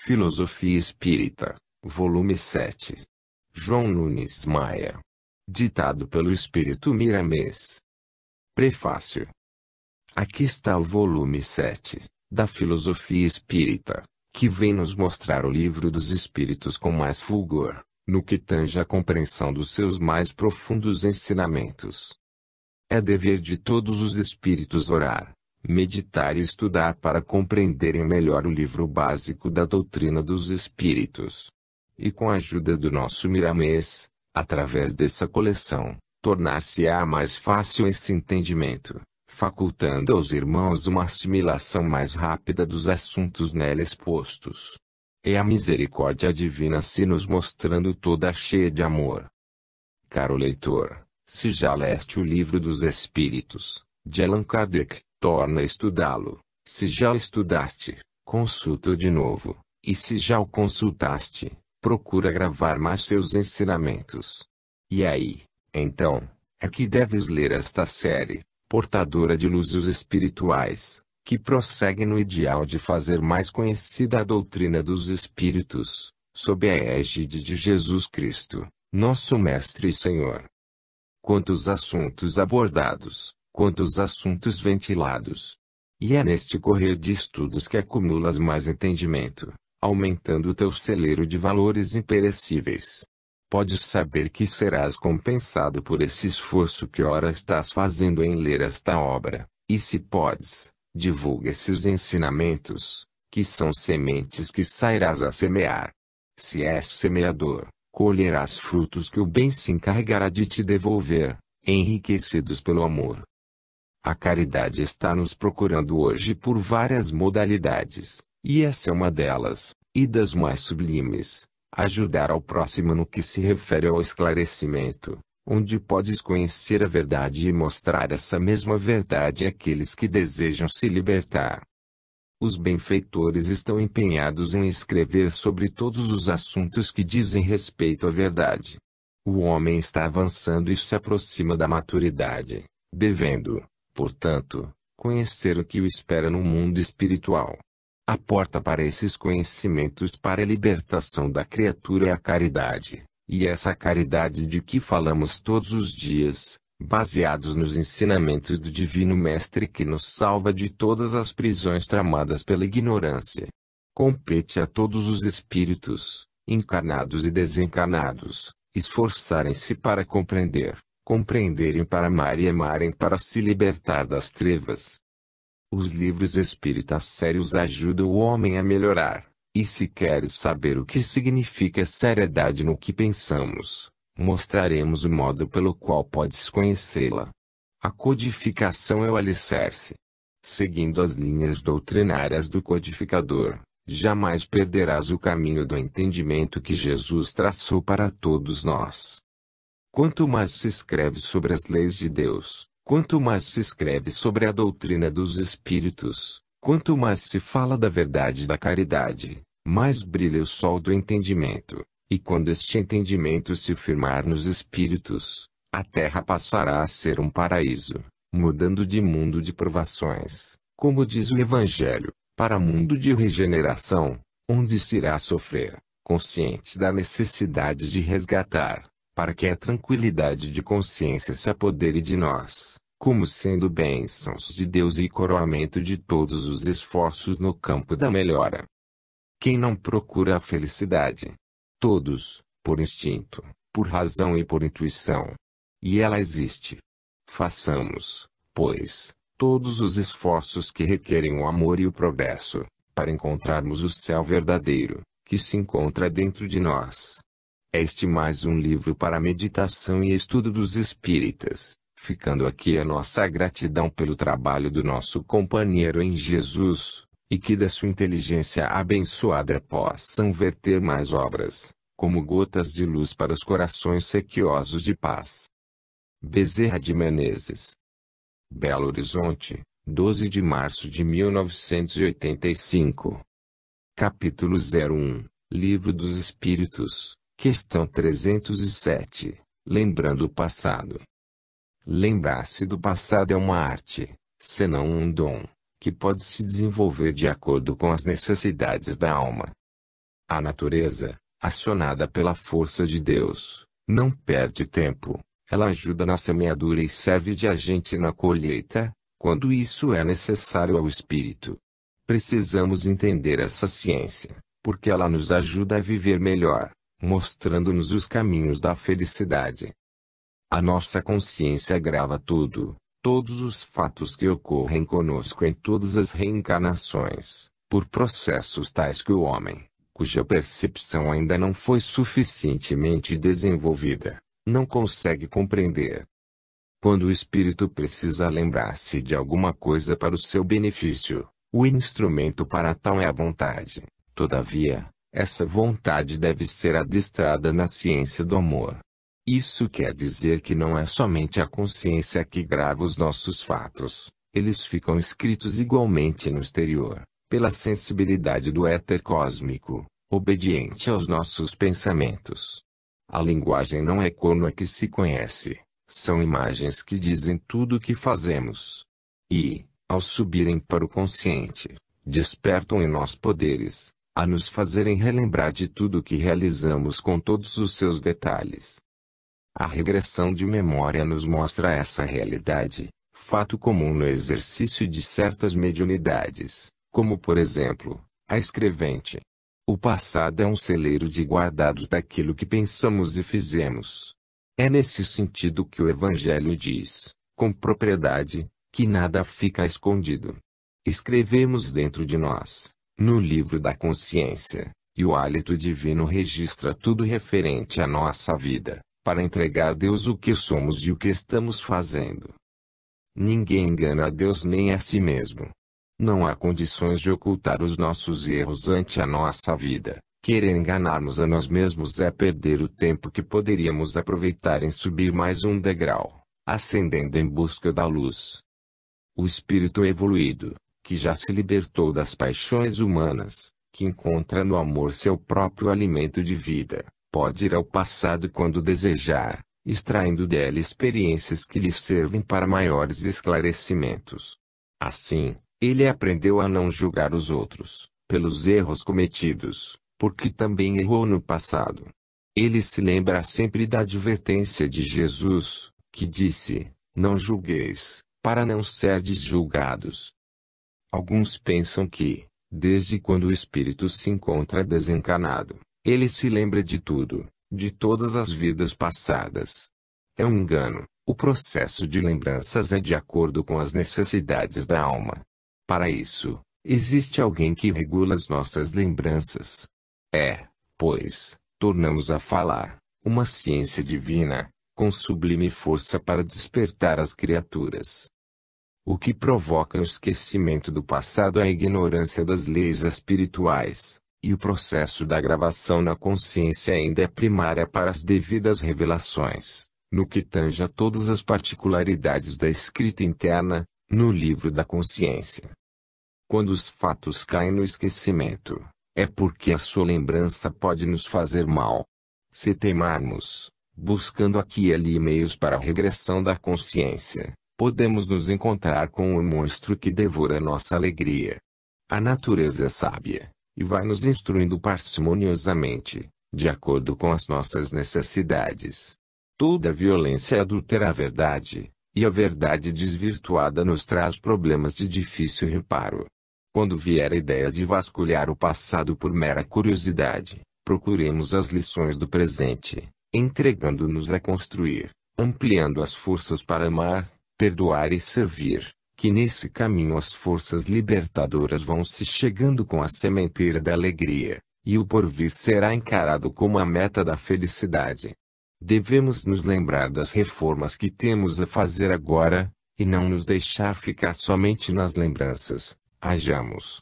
Filosofia Espírita, volume 7. João Nunes Maia. Ditado pelo Espírito Miramês. Prefácio. Aqui está o volume 7, da Filosofia Espírita, que vem nos mostrar o livro dos Espíritos com mais fulgor, no que tange à compreensão dos seus mais profundos ensinamentos. É dever de todos os espíritos orar, meditar e estudar para compreenderem melhor o livro básico da doutrina dos espíritos. E com a ajuda do nosso Miramês, através dessa coleção, tornar-se-á mais fácil esse entendimento, facultando aos irmãos uma assimilação mais rápida dos assuntos nela expostos. É a misericórdia divina se nos mostrando toda cheia de amor. Caro leitor, se já leste o livro dos Espíritos, de Allan Kardec, torna a estudá-lo. Se já o estudaste, consulta-o de novo, e se já o consultaste, procura gravar mais seus ensinamentos. E aí, então, é que deves ler esta série, portadora de luzes espirituais, que prossegue no ideal de fazer mais conhecida a doutrina dos Espíritos, sob a égide de Jesus Cristo, nosso Mestre e Senhor. Quantos assuntos abordados, quantos assuntos ventilados! E é neste correr de estudos que acumulas mais entendimento, aumentando o teu celeiro de valores imperecíveis. Podes saber que serás compensado por esse esforço que ora estás fazendo em ler esta obra, e se podes, divulga esses ensinamentos, que são sementes que sairás a semear. Se és semeador, colherás frutos que o bem se encarregará de te devolver, enriquecidos pelo amor. A caridade está nos procurando hoje por várias modalidades, e essa é uma delas, e das mais sublimes: ajudar ao próximo no que se refere ao esclarecimento, onde podes conhecer a verdade e mostrar essa mesma verdade àqueles que desejam se libertar. Os benfeitores estão empenhados em escrever sobre todos os assuntos que dizem respeito à verdade. O homem está avançando e se aproxima da maturidade, devendo, portanto, conhecer o que o espera no mundo espiritual. A porta para esses conhecimentos para a libertação da criatura é a caridade, e essa caridade de que falamos todos os dias, baseados nos ensinamentos do Divino Mestre que nos salva de todas as prisões tramadas pela ignorância. Compete a todos os espíritos, encarnados e desencarnados, esforçarem-se para compreenderem para amar e amarem para se libertar das trevas. Os livros espíritas sérios ajudam o homem a melhorar, e se queres saber o que significa seriedade no que pensamos, mostraremos o modo pelo qual podes conhecê-la. A codificação é o alicerce. Seguindo as linhas doutrinárias do codificador, jamais perderás o caminho do entendimento que Jesus traçou para todos nós. Quanto mais se escreve sobre as leis de Deus, quanto mais se escreve sobre a doutrina dos Espíritos, quanto mais se fala da verdade e da caridade, mais brilha o sol do entendimento, e quando este entendimento se firmar nos Espíritos, a terra passará a ser um paraíso, mudando de mundo de provações, como diz o Evangelho, para mundo de regeneração, onde se irá sofrer, consciente da necessidade de resgatar, para que a tranquilidade de consciência se apodere de nós, como sendo bênçãos de Deus e coroamento de todos os esforços no campo da melhora. Quem não procura a felicidade? Todos, por instinto, por razão e por intuição. E ela existe. Façamos, pois, todos os esforços que requerem o amor e o progresso, para encontrarmos o céu verdadeiro, que se encontra dentro de nós. Este mais um livro para meditação e estudo dos espíritas, ficando aqui a nossa gratidão pelo trabalho do nosso companheiro em Jesus, e que da sua inteligência abençoada possam verter mais obras, como gotas de luz para os corações sequiosos de paz. Bezerra de Menezes. Belo Horizonte, 12 de março de 1985. Capítulo 01, Livro dos Espíritos. Questão 307. Lembrando o passado. Lembrar-se do passado é uma arte, senão um dom, que pode se desenvolver de acordo com as necessidades da alma. A natureza, acionada pela força de Deus, não perde tempo. Ela ajuda na semeadura e serve de agente na colheita, quando isso é necessário ao espírito. Precisamos entender essa ciência, porque ela nos ajuda a viver melhor, mostrando-nos os caminhos da felicidade. A nossa consciência grava tudo, todos os fatos que ocorrem conosco em todas as reencarnações, por processos tais que o homem, cuja percepção ainda não foi suficientemente desenvolvida, não consegue compreender. Quando o espírito precisa lembrar-se de alguma coisa para o seu benefício, o instrumento para tal é a vontade. Todavia, essa vontade deve ser adestrada na ciência do amor. Isso quer dizer que não é somente a consciência que grava os nossos fatos, eles ficam escritos igualmente no exterior, pela sensibilidade do éter cósmico, obediente aos nossos pensamentos. A linguagem não é como a que se conhece, são imagens que dizem tudo o que fazemos. E, ao subirem para o consciente, despertam em nós poderes, a nos fazerem relembrar de tudo o que realizamos com todos os seus detalhes. A regressão de memória nos mostra essa realidade, fato comum no exercício de certas mediunidades, como por exemplo, a escrevente. O passado é um celeiro de guardados daquilo que pensamos e fizemos. É nesse sentido que o Evangelho diz, com propriedade, que nada fica escondido. Escrevemos dentro de nós, no livro da consciência, e o hálito divino registra tudo referente à nossa vida, para entregar a Deus o que somos e o que estamos fazendo. Ninguém engana a Deus nem a si mesmo. Não há condições de ocultar os nossos erros ante a nossa vida. Querer enganar-nos a nós mesmos é perder o tempo que poderíamos aproveitar em subir mais um degrau, ascendendo em busca da luz. O espírito evoluído, que já se libertou das paixões humanas, que encontra no amor seu próprio alimento de vida, pode ir ao passado quando desejar, extraindo dela experiências que lhe servem para maiores esclarecimentos. Assim, ele aprendeu a não julgar os outros, pelos erros cometidos, porque também errou no passado. Ele se lembra sempre da advertência de Jesus, que disse, não julgueis, para não serdes julgados. Alguns pensam que, desde quando o espírito se encontra desencarnado, ele se lembra de tudo, de todas as vidas passadas. É um engano. O processo de lembranças é de acordo com as necessidades da alma. Para isso, existe alguém que regula as nossas lembranças. É, pois, tornamos a falar, uma ciência divina, com sublime força para despertar as criaturas. O que provoca o esquecimento do passado é a ignorância das leis espirituais, e o processo da gravação na consciência ainda é primária para as devidas revelações, no que tange a todas as particularidades da escrita interna, no livro da consciência. Quando os fatos caem no esquecimento, é porque a sua lembrança pode nos fazer mal. Se teimarmos, buscando aqui e ali meios para a regressão da consciência, podemos nos encontrar com um monstro que devora nossa alegria. A natureza é sábia, e vai nos instruindo parcimoniosamente, de acordo com as nossas necessidades. Toda violência adultera a verdade, e a verdade desvirtuada nos traz problemas de difícil reparo. Quando vier a ideia de vasculhar o passado por mera curiosidade, procuremos as lições do presente, entregando-nos a construir, ampliando as forças para amar, perdoar e servir, que nesse caminho as forças libertadoras vão se chegando com a sementeira da alegria, e o porvir será encarado como a meta da felicidade. Devemos nos lembrar das reformas que temos a fazer agora, e não nos deixar ficar somente nas lembranças. Hajamos.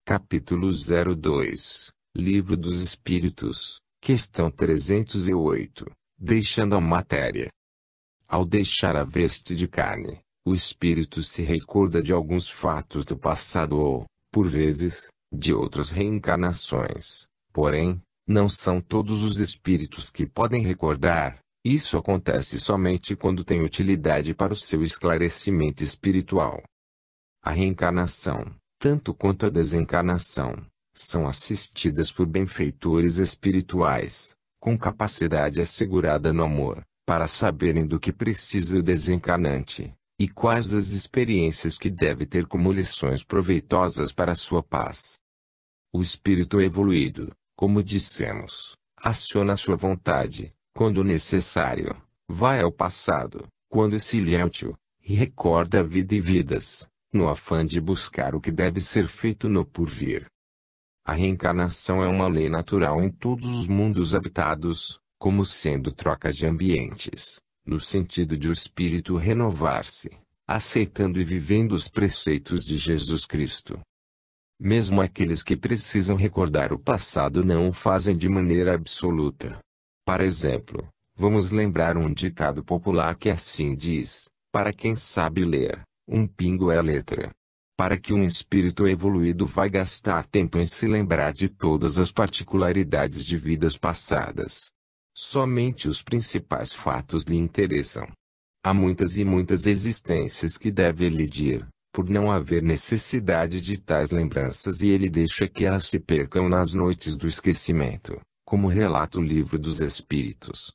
Capítulo 02, Livro dos Espíritos, questão 308, deixando a matéria. Ao deixar a veste de carne, o espírito se recorda de alguns fatos do passado ou, por vezes, de outras reencarnações. Porém, não são todos os espíritos que podem recordar. Isso acontece somente quando tem utilidade para o seu esclarecimento espiritual. A reencarnação, tanto quanto a desencarnação, são assistidas por benfeitores espirituais, com capacidade assegurada no amor, para saberem do que precisa o desencarnante, e quais as experiências que deve ter como lições proveitosas para a sua paz. O espírito evoluído, como dissemos, aciona sua vontade, quando necessário, vai ao passado, quando se lhe é útil, e recorda a vida e vidas, no afã de buscar o que deve ser feito no porvir. A reencarnação é uma lei natural em todos os mundos habitados, como sendo troca de ambientes, no sentido de o espírito renovar-se, aceitando e vivendo os preceitos de Jesus Cristo. Mesmo aqueles que precisam recordar o passado não o fazem de maneira absoluta. Por exemplo, vamos lembrar um ditado popular que assim diz: para quem sabe ler, um pingo é letra. Para que um espírito evoluído vai gastar tempo em se lembrar de todas as particularidades de vidas passadas. Somente os principais fatos lhe interessam. Há muitas e muitas existências que deve elidir, por não haver necessidade de tais lembranças, e ele deixa que elas se percam nas noites do esquecimento, como relata o Livro dos Espíritos.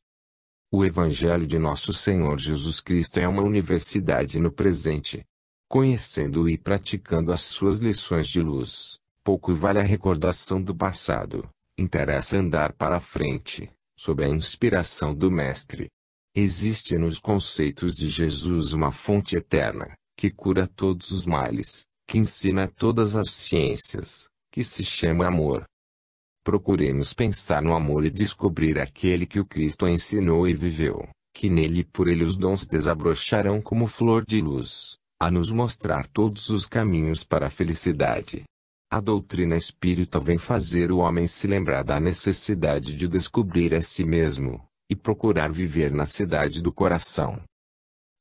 O Evangelho de Nosso Senhor Jesus Cristo é uma universidade no presente. Conhecendo e praticando as suas lições de luz, pouco vale a recordação do passado, interessa andar para a frente, sob a inspiração do Mestre. Existe nos conceitos de Jesus uma fonte eterna, que cura todos os males, que ensina todas as ciências, que se chama amor. Procuremos pensar no amor e descobrir aquele que o Cristo ensinou e viveu, que nele e por ele os dons desabrocharão como flor de luz, a nos mostrar todos os caminhos para a felicidade. A doutrina espírita vem fazer o homem se lembrar da necessidade de descobrir a si mesmo, e procurar viver na cidade do coração.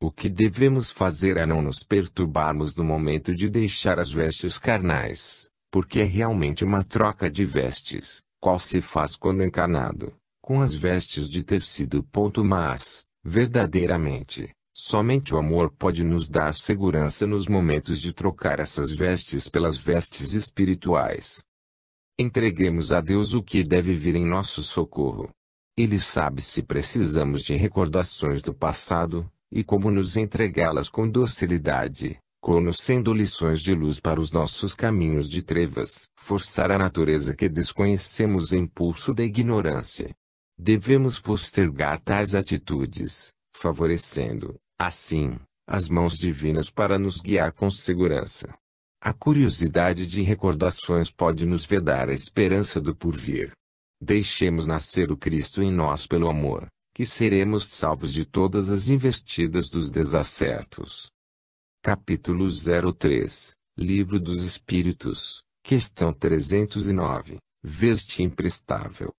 O que devemos fazer é não nos perturbarmos no momento de deixar as vestes carnais, porque é realmente uma troca de vestes, qual se faz quando encarnado, com as vestes de tecido. Mas, verdadeiramente, somente o amor pode nos dar segurança nos momentos de trocar essas vestes pelas vestes espirituais. Entreguemos a Deus o que deve vir em nosso socorro. Ele sabe se precisamos de recordações do passado, e como nos entregá-las com docilidade, conhecendo lições de luz para os nossos caminhos de trevas. Forçar a natureza que desconhecemos o impulso da ignorância. Devemos postergar tais atitudes, favorecendo, assim, as mãos divinas para nos guiar com segurança. A curiosidade de recordações pode nos vedar a esperança do porvir. Deixemos nascer o Cristo em nós pelo amor, que seremos salvos de todas as investidas dos desacertos. Capítulo 03, Livro dos Espíritos, questão 309, veste imprestável.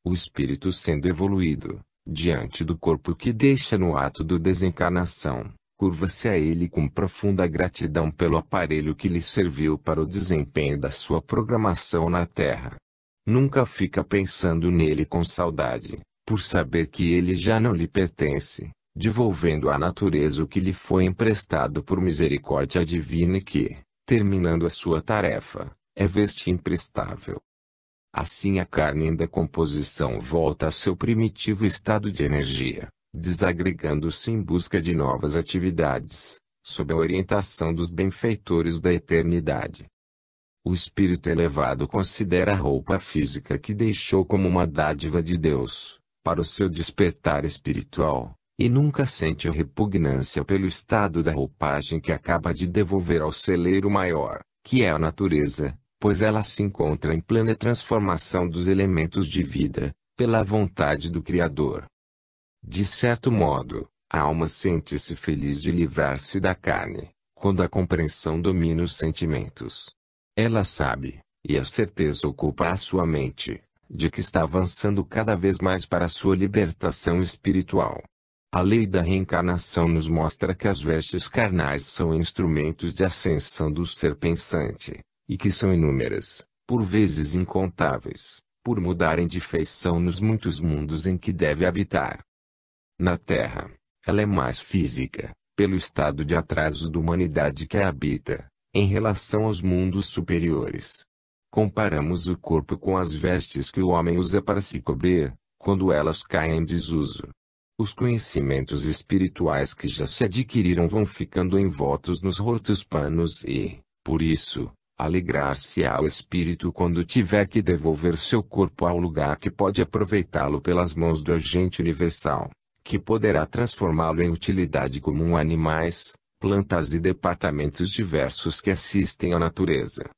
O espírito sendo evoluído, diante do corpo que deixa no ato do desencarnação, curva-se a ele com profunda gratidão pelo aparelho que lhe serviu para o desempenho da sua programação na Terra. Nunca fica pensando nele com saudade, por saber que ele já não lhe pertence, devolvendo à natureza o que lhe foi emprestado por misericórdia divina e que, terminando a sua tarefa, é veste imprestável. Assim a carne em decomposição volta a seu primitivo estado de energia, desagregando-se em busca de novas atividades, sob a orientação dos benfeitores da eternidade. O espírito elevado considera a roupa física que deixou como uma dádiva de Deus, para o seu despertar espiritual, e nunca sente repugnância pelo estado da roupagem que acaba de devolver ao celeiro maior, que é a natureza, pois ela se encontra em plena transformação dos elementos de vida, pela vontade do Criador. De certo modo, a alma sente-se feliz de livrar-se da carne, quando a compreensão domina os sentimentos. Ela sabe, e a certeza ocupa a sua mente, de que está avançando cada vez mais para a sua libertação espiritual. A lei da reencarnação nos mostra que as vestes carnais são instrumentos de ascensão do ser pensante, e que são inúmeras, por vezes incontáveis, por mudarem de feição nos muitos mundos em que deve habitar. Na Terra, ela é mais física, pelo estado de atraso da humanidade que a habita, em relação aos mundos superiores. Comparamos o corpo com as vestes que o homem usa para se cobrir, quando elas caem em desuso. Os conhecimentos espirituais que já se adquiriram vão ficando envoltos nos rotos panos e, por isso, alegrar-se-á o espírito quando tiver que devolver seu corpo ao lugar que pode aproveitá-lo pelas mãos do agente universal, que poderá transformá-lo em utilidade comum a animais, plantas e departamentos diversos que assistem à natureza.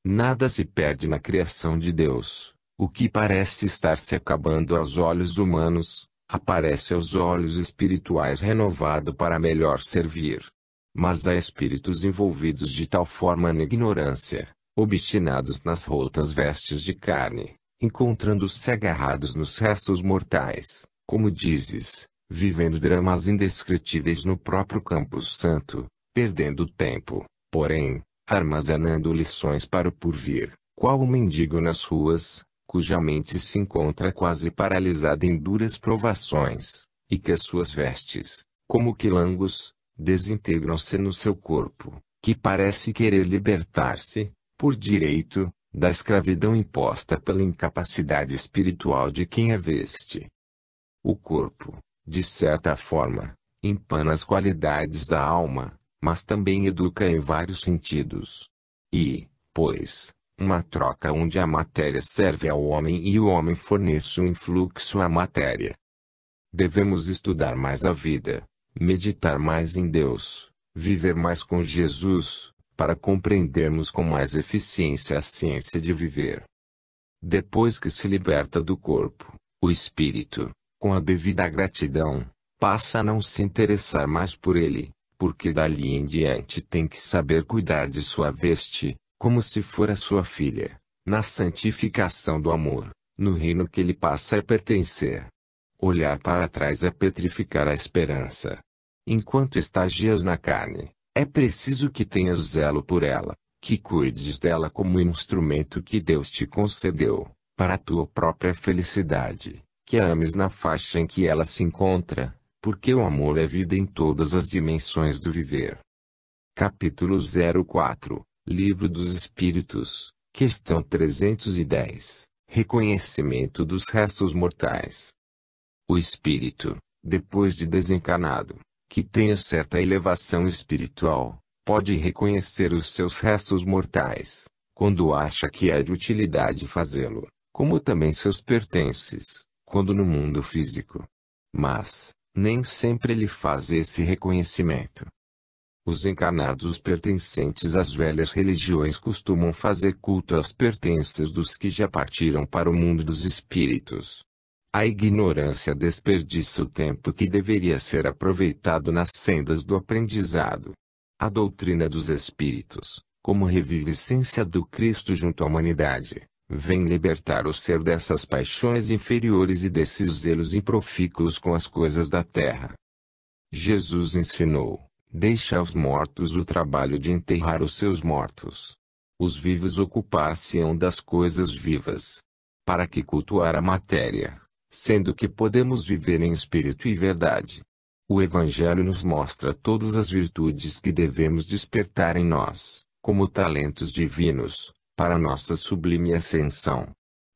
Nada se perde na criação de Deus. O que parece estar se acabando aos olhos humanos, aparece aos olhos espirituais renovado para melhor servir. Mas há espíritos envolvidos de tal forma na ignorância, obstinados nas rotas vestes de carne, encontrando-se agarrados nos restos mortais, como dizes, vivendo dramas indescritíveis no próprio campo santo, perdendo tempo, porém, armazenando lições para o porvir, qual um mendigo nas ruas, cuja mente se encontra quase paralisada em duras provações, e que as suas vestes, como quilangos, desintegram-se no seu corpo, que parece querer libertar-se, por direito, da escravidão imposta pela incapacidade espiritual de quem a veste. O corpo, de certa forma, empana as qualidades da alma, mas também educa em vários sentidos. E, pois, uma troca onde a matéria serve ao homem e o homem fornece um influxo à matéria. Devemos estudar mais a vida, meditar mais em Deus, viver mais com Jesus, para compreendermos com mais eficiência a ciência de viver. Depois que se liberta do corpo, o espírito, com a devida gratidão, passa a não se interessar mais por ele, porque dali em diante tem que saber cuidar de sua veste, como se fora sua filha, na santificação do amor, no reino que ele passa a pertencer. Olhar para trás é petrificar a esperança. Enquanto estagias na carne, é preciso que tenhas zelo por ela, que cuides dela como instrumento que Deus te concedeu, para a tua própria felicidade, que a ames na faixa em que ela se encontra, porque o amor é vida em todas as dimensões do viver. Capítulo 04, Livro dos Espíritos, questão 310, Reconhecimento dos restos mortais. O espírito, depois de desencarnado, que tenha certa elevação espiritual, pode reconhecer os seus restos mortais, quando acha que é de utilidade fazê-lo, como também seus pertences, quando no mundo físico. Mas, nem sempre ele faz esse reconhecimento. Os encarnados pertencentes às velhas religiões costumam fazer culto às pertences dos que já partiram para o mundo dos espíritos. A ignorância desperdiça o tempo que deveria ser aproveitado nas sendas do aprendizado. A doutrina dos espíritos, como reviviscência do Cristo junto à humanidade, vem libertar o ser dessas paixões inferiores e desses zelos improfícuos com as coisas da terra. Jesus ensinou: deixa aos mortos o trabalho de enterrar os seus mortos. Os vivos ocupar-se-ão das coisas vivas. Para que cultuar a matéria, sendo que podemos viver em espírito e verdade? O Evangelho nos mostra todas as virtudes que devemos despertar em nós, como talentos divinos, para nossa sublime ascensão.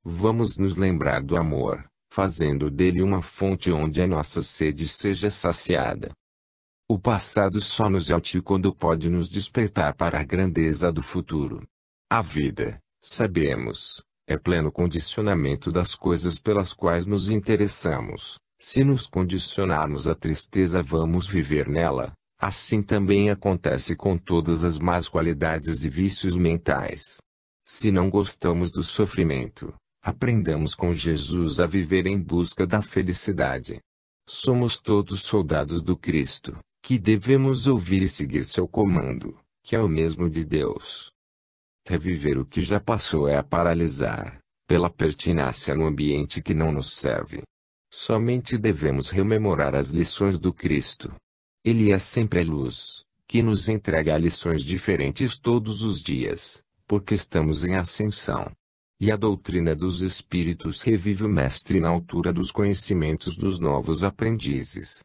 Vamos nos lembrar do amor, fazendo dele uma fonte onde a nossa sede seja saciada. O passado só nos é útil quando pode nos despertar para a grandeza do futuro. A vida, sabemos, é pleno condicionamento das coisas pelas quais nos interessamos. Se nos condicionarmos à tristeza, vamos viver nela. Assim também acontece com todas as más qualidades e vícios mentais. Se não gostamos do sofrimento, aprendamos com Jesus a viver em busca da felicidade. Somos todos soldados do Cristo, que devemos ouvir e seguir seu comando, que é o mesmo de Deus. Reviver o que já passou é a paralisar, pela pertinácia no ambiente que não nos serve. Somente devemos rememorar as lições do Cristo. Ele é sempre a luz, que nos entrega lições diferentes todos os dias, porque estamos em ascensão. E a doutrina dos Espíritos revive o Mestre na altura dos conhecimentos dos novos aprendizes.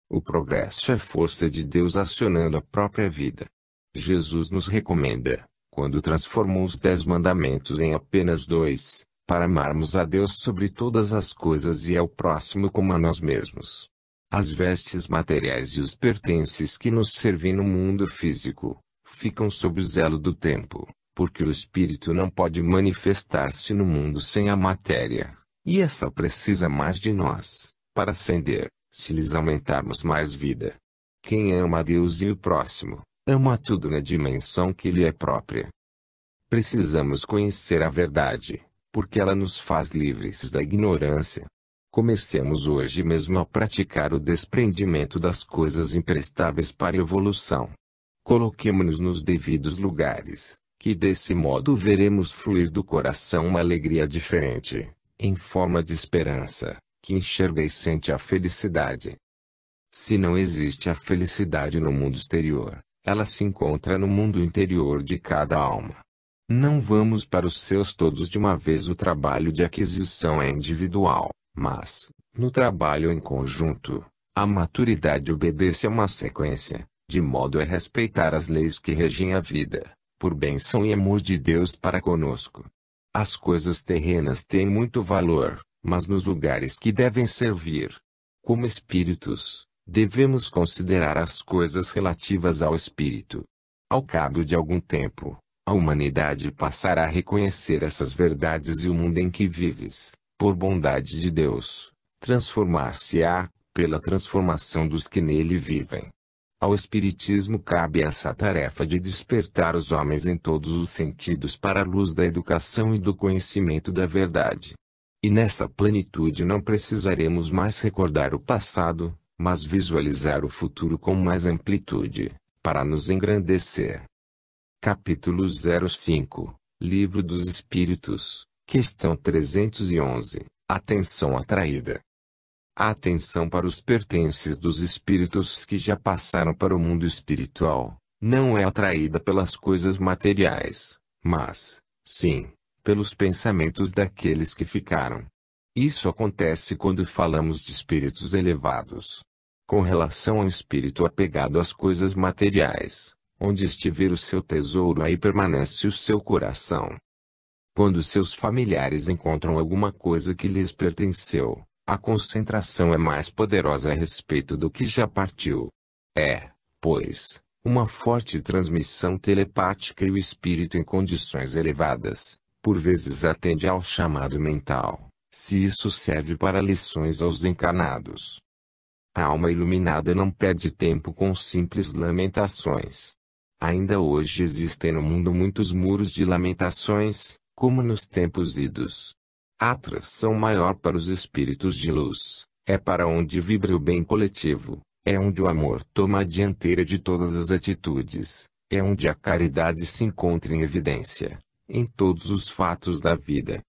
O progresso é força de Deus acionando a própria vida. Jesus nos recomenda: quando transformou os 10 mandamentos em apenas 2, para amarmos a Deus sobre todas as coisas e ao próximo como a nós mesmos. As vestes materiais e os pertences que nos servem no mundo físico, ficam sob o zelo do tempo, porque o espírito não pode manifestar-se no mundo sem a matéria, e essa precisa mais de nós, para ascender, se lhes aumentarmos mais vida. Quem ama a Deus e o próximo, ama tudo na dimensão que lhe é própria. Precisamos conhecer a verdade, porque ela nos faz livres da ignorância. Comecemos hoje mesmo a praticar o desprendimento das coisas imprestáveis para a evolução. Coloquemo-nos nos devidos lugares, que desse modo veremos fluir do coração uma alegria diferente, em forma de esperança, que enxerga e sente a felicidade. Se não existe a felicidade no mundo exterior, ela se encontra no mundo interior de cada alma. Não vamos para os seus todos de uma vez. O trabalho de aquisição é individual, mas, no trabalho em conjunto, a maturidade obedece a uma sequência, de modo a respeitar as leis que regem a vida, por bênção e amor de Deus para conosco. As coisas terrenas têm muito valor, mas nos lugares que devem servir, como espíritos, devemos considerar as coisas relativas ao espírito. Ao cabo de algum tempo, a humanidade passará a reconhecer essas verdades e o mundo em que vives, por bondade de Deus, transformar-se-á, pela transformação dos que nele vivem. Ao Espiritismo cabe essa tarefa de despertar os homens em todos os sentidos para a luz da educação e do conhecimento da verdade. E nessa plenitude não precisaremos mais recordar o passado, mas visualizar o futuro com mais amplitude, para nos engrandecer. Capítulo 05, Livro dos Espíritos, questão 311, Atenção atraída. A atenção para os pertences dos espíritos que já passaram para o mundo espiritual, não é atraída pelas coisas materiais, mas, sim, pelos pensamentos daqueles que ficaram. Isso acontece quando falamos de espíritos elevados. Com relação ao espírito apegado às coisas materiais, onde estiver o seu tesouro, aí permanece o seu coração. Quando seus familiares encontram alguma coisa que lhes pertenceu, a concentração é mais poderosa a respeito do que já partiu. É, pois, uma forte transmissão telepática e o espírito em condições elevadas, por vezes atende ao chamado mental, se isso serve para lições aos encarnados. A alma iluminada não perde tempo com simples lamentações. Ainda hoje existem no mundo muitos muros de lamentações, como nos tempos idos. A atração maior para os espíritos de luz, é para onde vibra o bem coletivo, é onde o amor toma a dianteira de todas as atitudes, é onde a caridade se encontra em evidência, em todos os fatos da vida.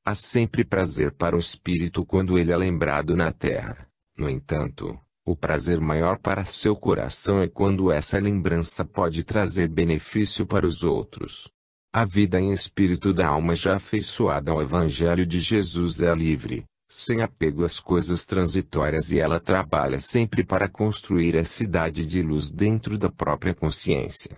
Há sempre prazer para o espírito quando ele é lembrado na terra. No entanto, o prazer maior para seu coração é quando essa lembrança pode trazer benefício para os outros. A vida em espírito da alma já afeiçoada ao Evangelho de Jesus é livre, sem apego às coisas transitórias, e ela trabalha sempre para construir a cidade de luz dentro da própria consciência.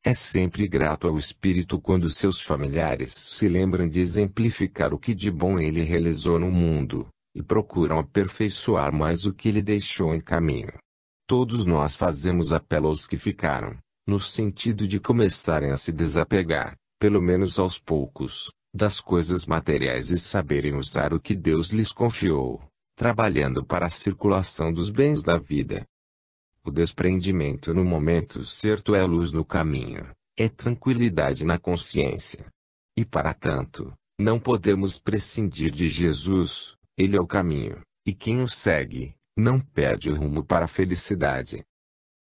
É sempre grato ao espírito quando seus familiares se lembram de exemplificar o que de bom ele realizou no mundo, e procuram aperfeiçoar mais o que ele deixou em caminho. Todos nós fazemos apelo aos que ficaram, no sentido de começarem a se desapegar, pelo menos aos poucos, das coisas materiais e saberem usar o que Deus lhes confiou, trabalhando para a circulação dos bens da vida. O desprendimento no momento certo é luz no caminho, é tranquilidade na consciência. E para tanto, não podemos prescindir de Jesus, ele é o caminho, e quem o segue, não perde o rumo para a felicidade.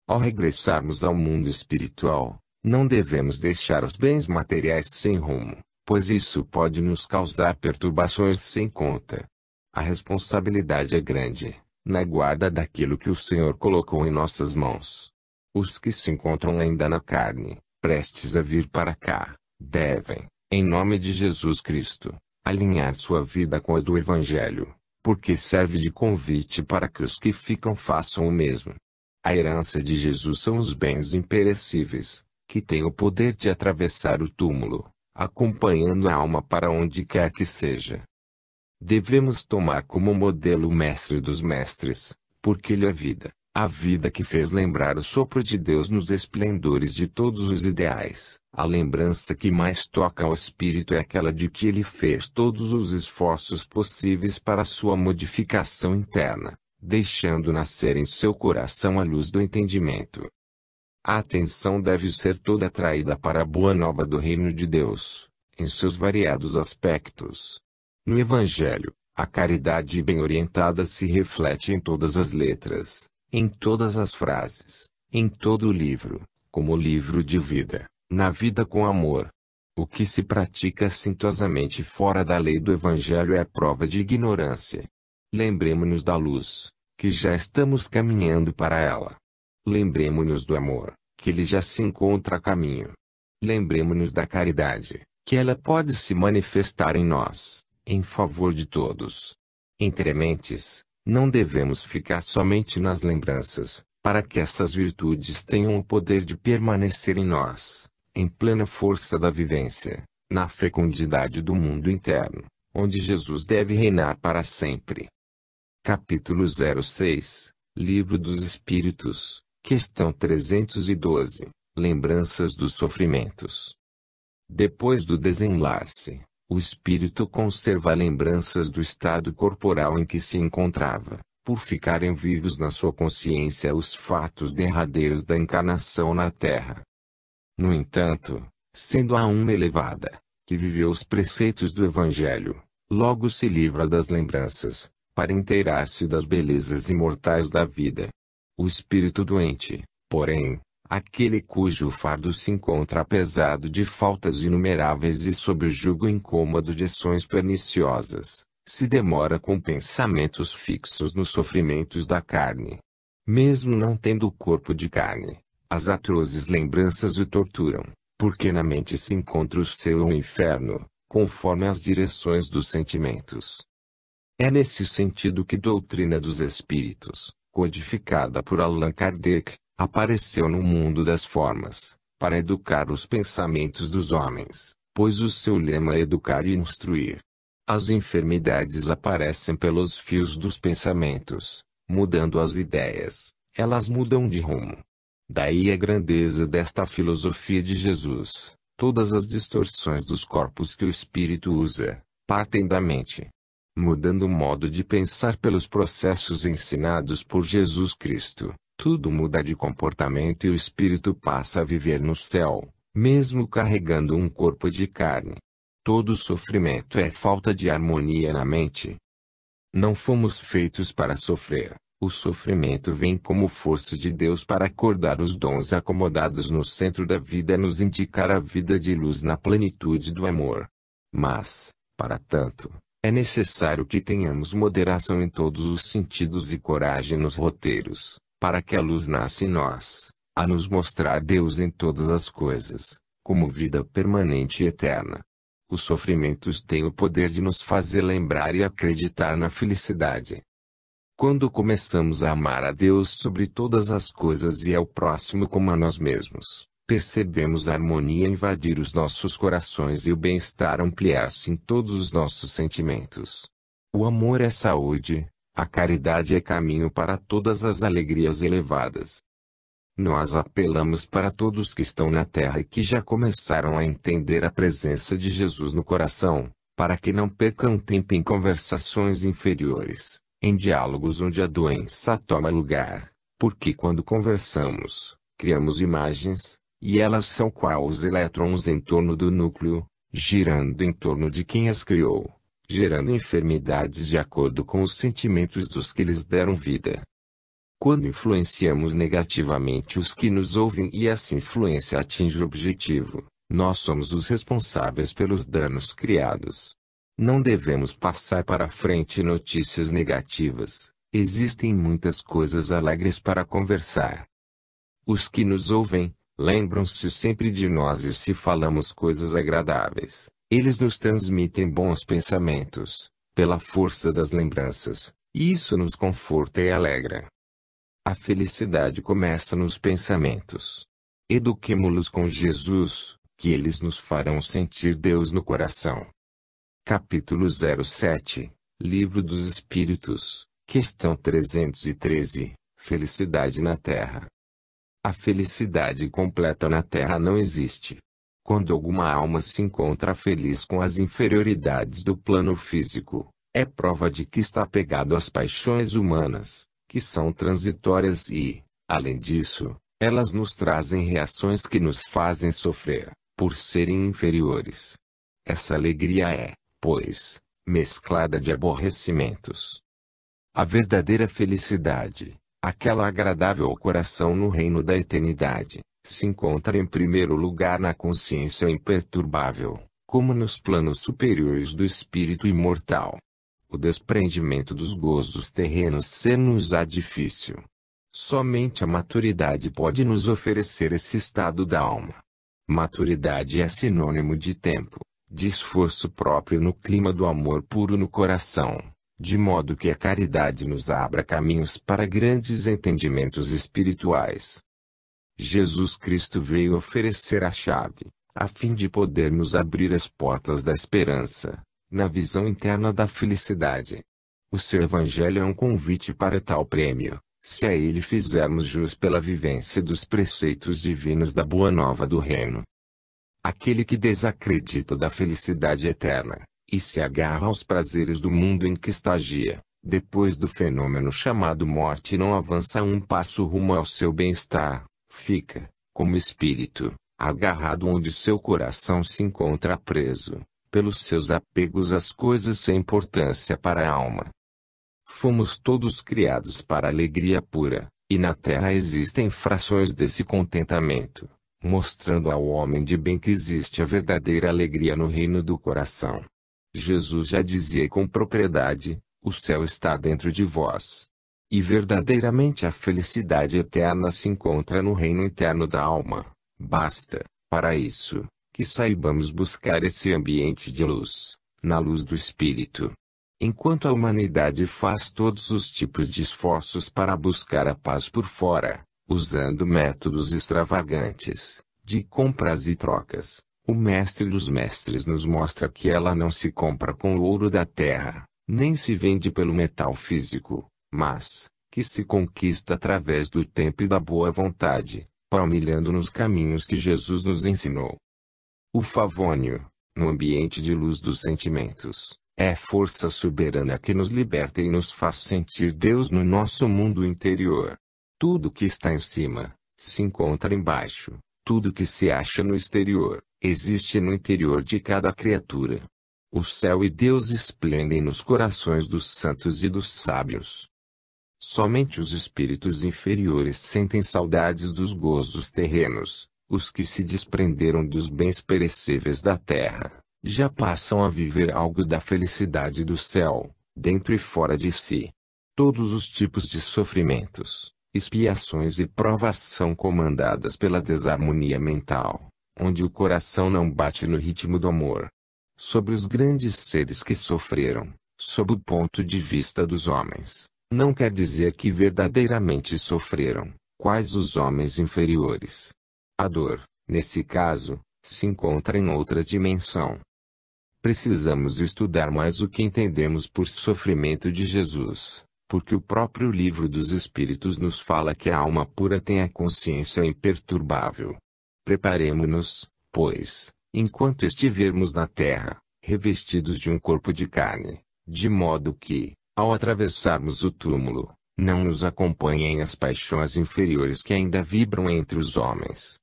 Ao regressarmos ao mundo espiritual, não devemos deixar os bens materiais sem rumo, pois isso pode nos causar perturbações sem conta. A responsabilidade é grande, na guarda daquilo que o Senhor colocou em nossas mãos. Os que se encontram ainda na carne, prestes a vir para cá, devem, em nome de Jesus Cristo, alinhar sua vida com a do Evangelho, porque serve de convite para que os que ficam façam o mesmo. A herança de Jesus são os bens imperecíveis, que tem o poder de atravessar o túmulo, acompanhando a alma para onde quer que seja. Devemos tomar como modelo o Mestre dos Mestres, porque ele é a vida que fez lembrar o sopro de Deus nos esplendores de todos os ideais. A lembrança que mais toca ao espírito é aquela de que ele fez todos os esforços possíveis para sua modificação interna, deixando nascer em seu coração a luz do entendimento. A atenção deve ser toda atraída para a boa nova do reino de Deus, em seus variados aspectos. No Evangelho, a caridade bem orientada se reflete em todas as letras, em todas as frases, em todo o livro, como livro de vida, na vida com amor. O que se pratica assintosamente fora da lei do Evangelho é prova de ignorância. Lembremo-nos da luz, que já estamos caminhando para ela. Lembremo-nos do amor, que ele já se encontra a caminho. Lembremo-nos da caridade, que ela pode se manifestar em nós, em favor de todos. Entre mentes, não devemos ficar somente nas lembranças, para que essas virtudes tenham o poder de permanecer em nós, em plena força da vivência, na fecundidade do mundo interno, onde Jesus deve reinar para sempre. Capítulo 06, Livro dos Espíritos, questão 312, Lembranças dos Sofrimentos. Depois do desenlace, o espírito conserva lembranças do estado corporal em que se encontrava, por ficarem vivos na sua consciência os fatos derradeiros da encarnação na Terra. No entanto, sendo a alma elevada, que viveu os preceitos do Evangelho, logo se livra das lembranças, para inteirar-se das belezas imortais da vida. O espírito doente, porém, aquele cujo fardo se encontra pesado de faltas inumeráveis e sob o jugo incômodo de ações perniciosas, se demora com pensamentos fixos nos sofrimentos da carne. Mesmo não tendo o corpo de carne, as atrozes lembranças o torturam, porque na mente se encontra o céu ou o inferno, conforme as direções dos sentimentos. É nesse sentido que Doutrina dos Espíritos, codificada por Allan Kardec, apareceu no mundo das formas, para educar os pensamentos dos homens, pois o seu lema é educar e instruir. As enfermidades aparecem pelos fios dos pensamentos, mudando as ideias, elas mudam de rumo. Daí a grandeza desta filosofia de Jesus. Todas as distorções dos corpos que o espírito usa, partem da mente. Mudando o modo de pensar pelos processos ensinados por Jesus Cristo, tudo muda de comportamento e o espírito passa a viver no céu, mesmo carregando um corpo de carne. Todo sofrimento é falta de harmonia na mente. Não fomos feitos para sofrer. O sofrimento vem como força de Deus para acordar os dons acomodados no centro da vida e nos indicar a vida de luz na plenitude do amor. Mas, para tanto, é necessário que tenhamos moderação em todos os sentidos e coragem nos roteiros, para que a luz nasça em nós, a nos mostrar Deus em todas as coisas, como vida permanente e eterna. Os sofrimentos têm o poder de nos fazer lembrar e acreditar na felicidade. Quando começamos a amar a Deus sobre todas as coisas e ao próximo como a nós mesmos, percebemos a harmonia invadir os nossos corações e o bem-estar ampliar-se em todos os nossos sentimentos. O amor é saúde, a caridade é caminho para todas as alegrias elevadas. Nós apelamos para todos que estão na terra e que já começaram a entender a presença de Jesus no coração, para que não percam tempo em conversações inferiores, em diálogos onde a doença toma lugar, porque quando conversamos, criamos imagens, e elas são qual os elétrons em torno do núcleo, girando em torno de quem as criou, gerando enfermidades de acordo com os sentimentos dos que lhes deram vida. Quando influenciamos negativamente os que nos ouvem e essa influência atinge o objetivo, nós somos os responsáveis pelos danos criados. Não devemos passar para frente notícias negativas. Existem muitas coisas alegres para conversar. Os que nos ouvem, lembram-se sempre de nós e se falamos coisas agradáveis, eles nos transmitem bons pensamentos, pela força das lembranças, e isso nos conforta e alegra. A felicidade começa nos pensamentos. Eduquemo-los com Jesus, que eles nos farão sentir Deus no coração. Capítulo 07, Livro dos Espíritos, questão 313, Felicidade na Terra. A felicidade completa na Terra não existe. Quando alguma alma se encontra feliz com as inferioridades do plano físico, é prova de que está apegado às paixões humanas, que são transitórias e, além disso, elas nos trazem reações que nos fazem sofrer, por serem inferiores. Essa alegria é, pois, mesclada de aborrecimentos. A verdadeira felicidade, aquela agradável ao coração no reino da eternidade, se encontra em primeiro lugar na consciência imperturbável, como nos planos superiores do espírito imortal. O desprendimento dos gozos terrenos ser-nos-á difícil. Somente a maturidade pode nos oferecer esse estado da alma. Maturidade é sinônimo de tempo, de esforço próprio no clima do amor puro no coração, de modo que a caridade nos abra caminhos para grandes entendimentos espirituais. Jesus Cristo veio oferecer a chave, a fim de podermos abrir as portas da esperança, na visão interna da felicidade. O seu Evangelho é um convite para tal prêmio, se a ele fizermos jus pela vivência dos preceitos divinos da Boa Nova do Reino. Aquele que desacredita da felicidade eterna, e se agarra aos prazeres do mundo em que estagia, depois do fenômeno chamado morte não avança um passo rumo ao seu bem-estar. Fica, como espírito, agarrado onde seu coração se encontra preso, pelos seus apegos às coisas sem importância para a alma. Fomos todos criados para alegria pura, e na terra existem frações desse contentamento, mostrando ao homem de bem que existe a verdadeira alegria no reino do coração. Jesus já dizia com propriedade: o céu está dentro de vós. E verdadeiramente a felicidade eterna se encontra no reino interno da alma. Basta, para isso, que saibamos buscar esse ambiente de luz, na luz do Espírito. Enquanto a humanidade faz todos os tipos de esforços para buscar a paz por fora, usando métodos extravagantes, de compras e trocas, o Mestre dos Mestres nos mostra que ela não se compra com o ouro da terra, nem se vende pelo metal físico, mas que se conquista através do tempo e da boa vontade, palmilhando nos caminhos que Jesus nos ensinou. O favônio, no ambiente de luz dos sentimentos, é força soberana que nos liberta e nos faz sentir Deus no nosso mundo interior. Tudo que está em cima, se encontra embaixo. Tudo que se acha no exterior, existe no interior de cada criatura. O céu e Deus esplendem nos corações dos santos e dos sábios. Somente os espíritos inferiores sentem saudades dos gozos terrenos. Os que se desprenderam dos bens perecíveis da terra, já passam a viver algo da felicidade do céu, dentro e fora de si. Todos os tipos de sofrimentos, expiações e provas são comandadas pela desarmonia mental, onde o coração não bate no ritmo do amor. Sobre os grandes seres que sofreram, sob o ponto de vista dos homens, não quer dizer que verdadeiramente sofreram, quais os homens inferiores. A dor, nesse caso, se encontra em outra dimensão. Precisamos estudar mais o que entendemos por sofrimento de Jesus, porque o próprio livro dos Espíritos nos fala que a alma pura tem a consciência imperturbável. Preparemo-nos, pois, enquanto estivermos na terra, revestidos de um corpo de carne, de modo que, ao atravessarmos o túmulo, não nos acompanhem as paixões inferiores que ainda vibram entre os homens.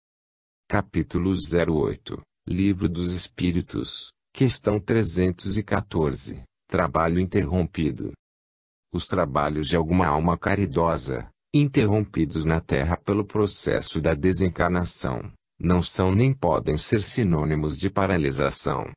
Capítulo 08, Livro dos Espíritos, questão 314, Trabalho interrompido. Os trabalhos de alguma alma caridosa, interrompidos na terra pelo processo da desencarnação, não são nem podem ser sinônimos de paralisação.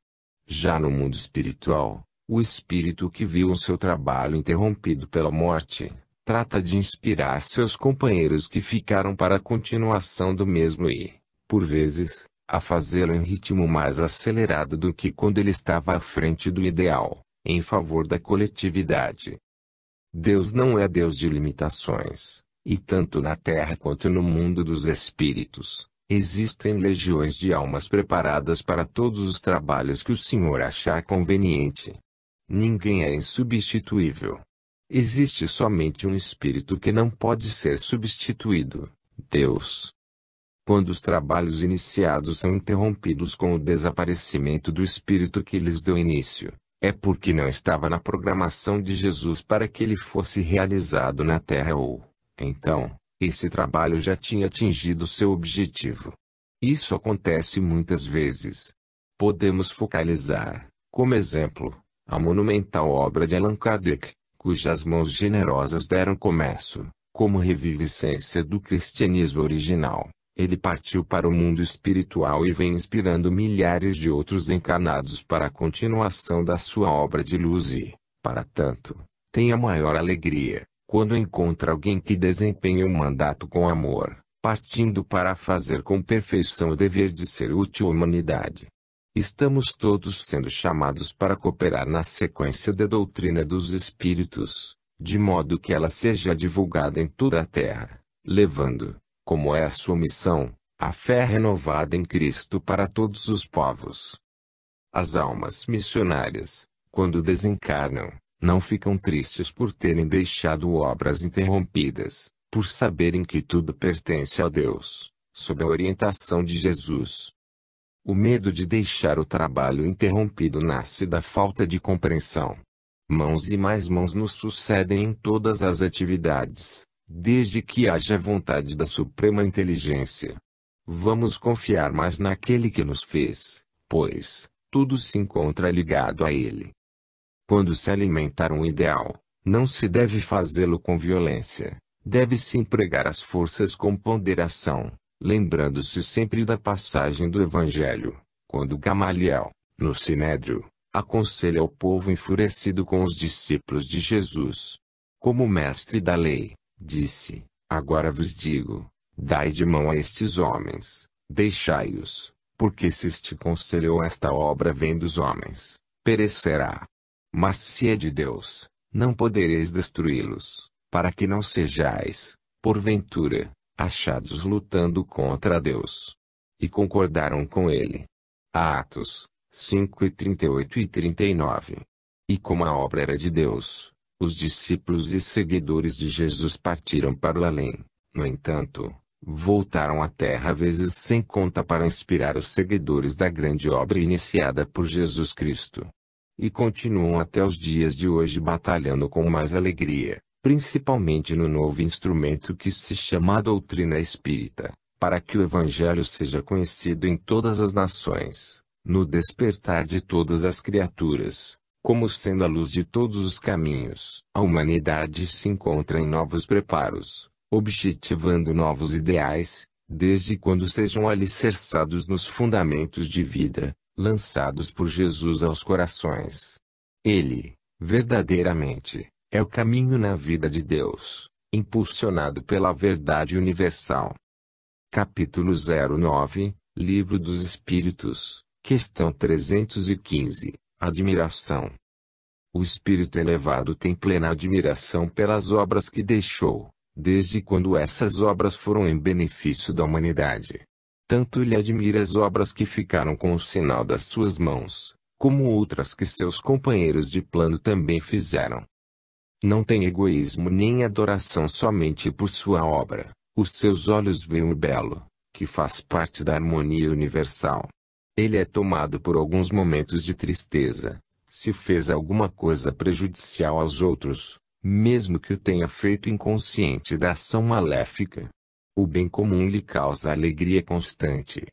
Já no mundo espiritual, o espírito que viu o seu trabalho interrompido pela morte, trata de inspirar seus companheiros que ficaram para a continuação do mesmo e, por vezes, a fazê-lo em ritmo mais acelerado do que quando ele estava à frente do ideal, em favor da coletividade. Deus não é Deus de limitações, e tanto na terra quanto no mundo dos espíritos, Existem legiões de almas preparadas para todos os trabalhos que o Senhor achar conveniente. Ninguém é insubstituível. Existe somente um espírito que não pode ser substituído: Deus. Quando os trabalhos iniciados são interrompidos com o desaparecimento do espírito que lhes deu início, é porque não estava na programação de Jesus para que ele fosse realizado na terra ou, então, esse trabalho já tinha atingido seu objetivo. Isso acontece muitas vezes. Podemos focalizar, como exemplo, a monumental obra de Allan Kardec, cujas mãos generosas deram começo, como reviviscência do cristianismo original. Ele partiu para o mundo espiritual e vem inspirando milhares de outros encarnados para a continuação da sua obra de luz e, para tanto, tem a maior alegria quando encontra alguém que desempenha um mandato com amor, partindo para fazer com perfeição o dever de ser útil à humanidade. Estamos todos sendo chamados para cooperar na sequência da doutrina dos Espíritos, de modo que ela seja divulgada em toda a terra, levando, como é a sua missão, a fé renovada em Cristo para todos os povos. As almas missionárias, quando desencarnam, não ficam tristes por terem deixado obras interrompidas, por saberem que tudo pertence a Deus, sob a orientação de Jesus. O medo de deixar o trabalho interrompido nasce da falta de compreensão. Mãos e mais mãos nos sucedem em todas as atividades, desde que haja vontade da suprema inteligência. Vamos confiar mais naquele que nos fez, pois tudo se encontra ligado a ele. Quando se alimentar um ideal, não se deve fazê-lo com violência, deve-se empregar as forças com ponderação, lembrando-se sempre da passagem do Evangelho, quando Gamaliel, no Sinédrio, aconselha o povo enfurecido com os discípulos de Jesus. Como mestre da lei, disse: agora vos digo, dai de mão a estes homens, deixai-os, porque se este conselho ou esta obra vem dos homens, perecerá. Mas se é de Deus, não podereis destruí-los, para que não sejais, porventura, achados lutando contra Deus. E concordaram com ele. Atos 5:38 e 39. E como a obra era de Deus, os discípulos e seguidores de Jesus partiram para o além. No entanto, voltaram à terra vezes sem conta para inspirar os seguidores da grande obra iniciada por Jesus Cristo. E continuam até os dias de hoje batalhando com mais alegria, principalmente no novo instrumento que se chama a doutrina espírita, para que o Evangelho seja conhecido em todas as nações, no despertar de todas as criaturas, como sendo a luz de todos os caminhos. A humanidade se encontra em novos preparos, objetivando novos ideais, desde quando sejam alicerçados nos fundamentos de vida, lançados por Jesus aos corações. Ele, verdadeiramente, é o caminho na vida de Deus, impulsionado pela verdade universal. Capítulo 09, Livro dos Espíritos, questão 315, Admiração. O espírito elevado tem plena admiração pelas obras que deixou, desde quando essas obras foram em benefício da humanidade. Tanto ele admira as obras que ficaram com o sinal das suas mãos, como outras que seus companheiros de plano também fizeram. Não tem egoísmo nem adoração somente por sua obra. Os seus olhos veem o belo, que faz parte da harmonia universal. Ele é tomado por alguns momentos de tristeza, se fez alguma coisa prejudicial aos outros, mesmo que o tenha feito inconsciente da ação maléfica. O bem comum lhe causa alegria constante.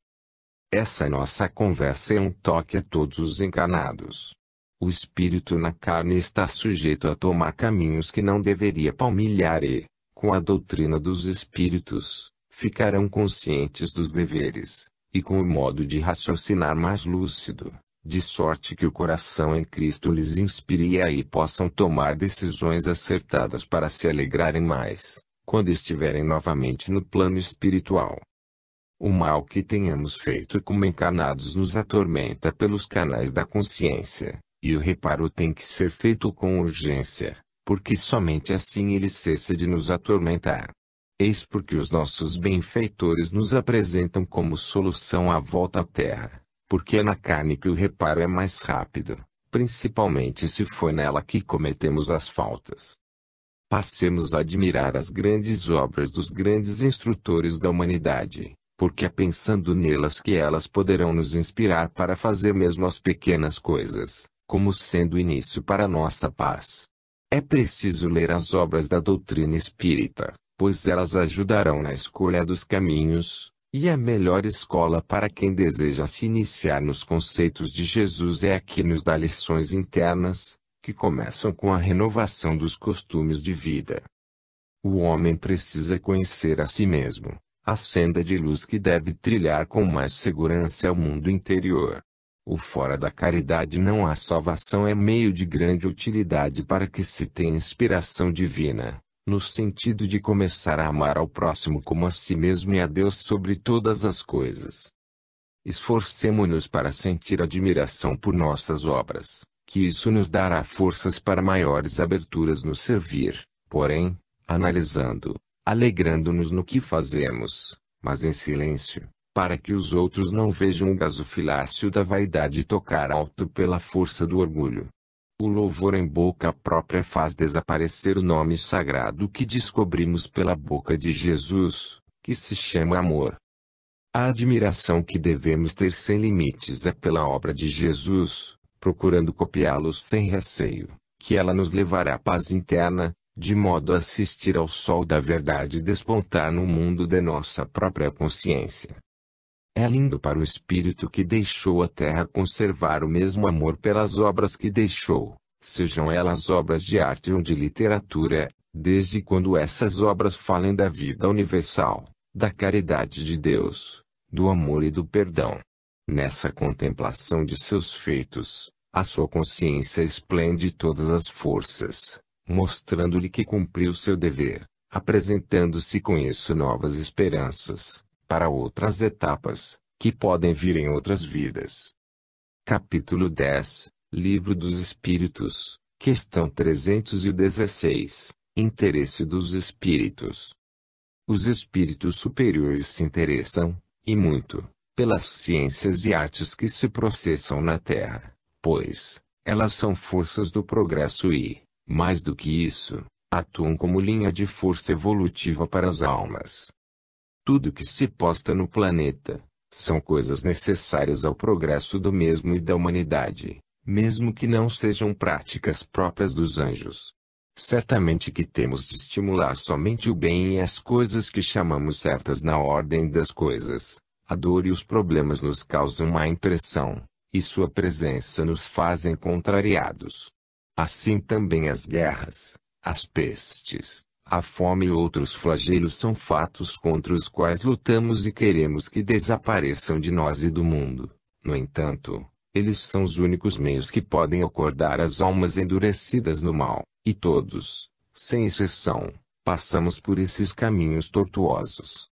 Essa nossa conversa é um toque a todos os encarnados. O espírito na carne está sujeito a tomar caminhos que não deveria palmilhar e, com a doutrina dos espíritos, ficarão conscientes dos deveres, e com o modo de raciocinar mais lúcido, de sorte que o coração em Cristo lhes inspire e aí possam tomar decisões acertadas para se alegrarem mais, quando estiverem novamente no plano espiritual. O mal que tenhamos feito como encarnados nos atormenta pelos canais da consciência, e o reparo tem que ser feito com urgência, porque somente assim ele cessa de nos atormentar. Eis porque os nossos benfeitores nos apresentam como solução a volta à terra, porque é na carne que o reparo é mais rápido, principalmente se foi nela que cometemos as faltas. Passemos a admirar as grandes obras dos grandes instrutores da humanidade, porque é pensando nelas que elas poderão nos inspirar para fazer mesmo as pequenas coisas, como sendo início para nossa paz. É preciso ler as obras da doutrina espírita, pois elas ajudarão na escolha dos caminhos, e a melhor escola para quem deseja se iniciar nos conceitos de Jesus é a que nos dá lições internas, que começam com a renovação dos costumes de vida. O homem precisa conhecer a si mesmo, a senda de luz que deve trilhar com mais segurança ao mundo interior. O fora da caridade não há salvação é meio de grande utilidade para que se tenha inspiração divina, no sentido de começar a amar ao próximo como a si mesmo e a Deus sobre todas as coisas. Esforcemo-nos para sentir admiração por nossas obras, que isso nos dará forças para maiores aberturas no servir, porém, analisando, alegrando-nos no que fazemos, mas em silêncio, para que os outros não vejam o gasofilácio da vaidade tocar alto pela força do orgulho. O louvor em boca própria faz desaparecer o nome sagrado que descobrimos pela boca de Jesus, que se chama amor. A admiração que devemos ter sem limites é pela obra de Jesus, procurando copiá-los sem receio, que ela nos levará à paz interna, de modo a assistir ao sol da verdade despontar no mundo de nossa própria consciência. É lindo para o espírito que deixou a terra conservar o mesmo amor pelas obras que deixou, sejam elas obras de arte ou de literatura, desde quando essas obras falem da vida universal, da caridade de Deus, do amor e do perdão. Nessa contemplação de seus feitos, a sua consciência esplende todas as forças, mostrando-lhe que cumpriu seu dever, apresentando-se com isso novas esperanças, para outras etapas, que podem vir em outras vidas. Capítulo 10, Livro dos Espíritos, questão 316, Interesse dos Espíritos. Os espíritos superiores se interessam, e muito, pelas ciências e artes que se processam na Terra, pois, elas são forças do progresso e, mais do que isso, atuam como linha de força evolutiva para as almas. Tudo que se posta no planeta, são coisas necessárias ao progresso do mesmo e da humanidade, mesmo que não sejam práticas próprias dos anjos. Certamente que temos de estimular somente o bem e as coisas que chamamos certas na ordem das coisas. A dor e os problemas nos causam má impressão, e sua presença nos fazem contrariados. Assim também as guerras, as pestes, a fome e outros flagelos são fatos contra os quais lutamos e queremos que desapareçam de nós e do mundo. No entanto, eles são os únicos meios que podem acordar as almas endurecidas no mal, e todos, sem exceção, passamos por esses caminhos tortuosos.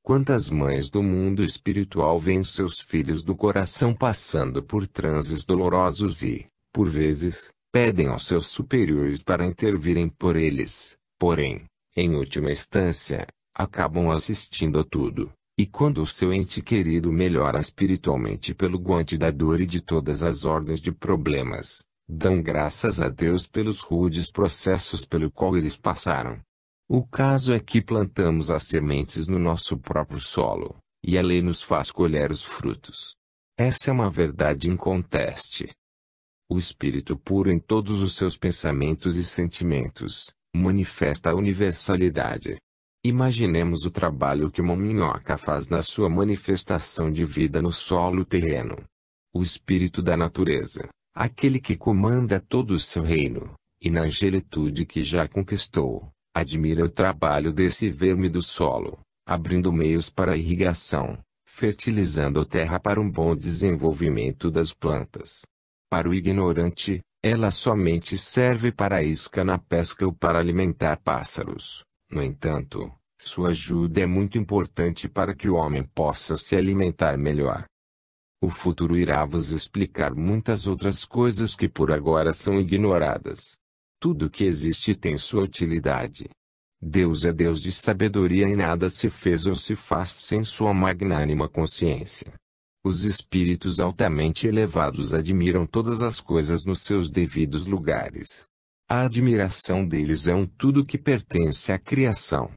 Quantas mães do mundo espiritual veem seus filhos do coração passando por transes dolorosos e, por vezes, pedem aos seus superiores para intervirem por eles, porém, em última instância, acabam assistindo a tudo, e quando o seu ente querido melhora espiritualmente pelo guante da dor e de todas as ordens de problemas, dão graças a Deus pelos rudes processos pelo qual eles passaram. O caso é que plantamos as sementes no nosso próprio solo, e a lei nos faz colher os frutos. Essa é uma verdade inconteste. O espírito puro em todos os seus pensamentos e sentimentos, manifesta a universalidade. Imaginemos o trabalho que uma minhoca faz na sua manifestação de vida no solo terreno. O espírito da natureza, aquele que comanda todo o seu reino, e na angelitude que já conquistou, admira o trabalho desse verme do solo, abrindo meios para a irrigação, fertilizando a terra para um bom desenvolvimento das plantas. Para o ignorante, ela somente serve para a isca na pesca ou para alimentar pássaros. No entanto, sua ajuda é muito importante para que o homem possa se alimentar melhor. O futuro irá vos explicar muitas outras coisas que por agora são ignoradas. Tudo que existe tem sua utilidade. Deus é Deus de sabedoria e nada se fez ou se faz sem sua magnânima consciência. Os espíritos altamente elevados admiram todas as coisas nos seus devidos lugares. A admiração deles é um tudo que pertence à criação.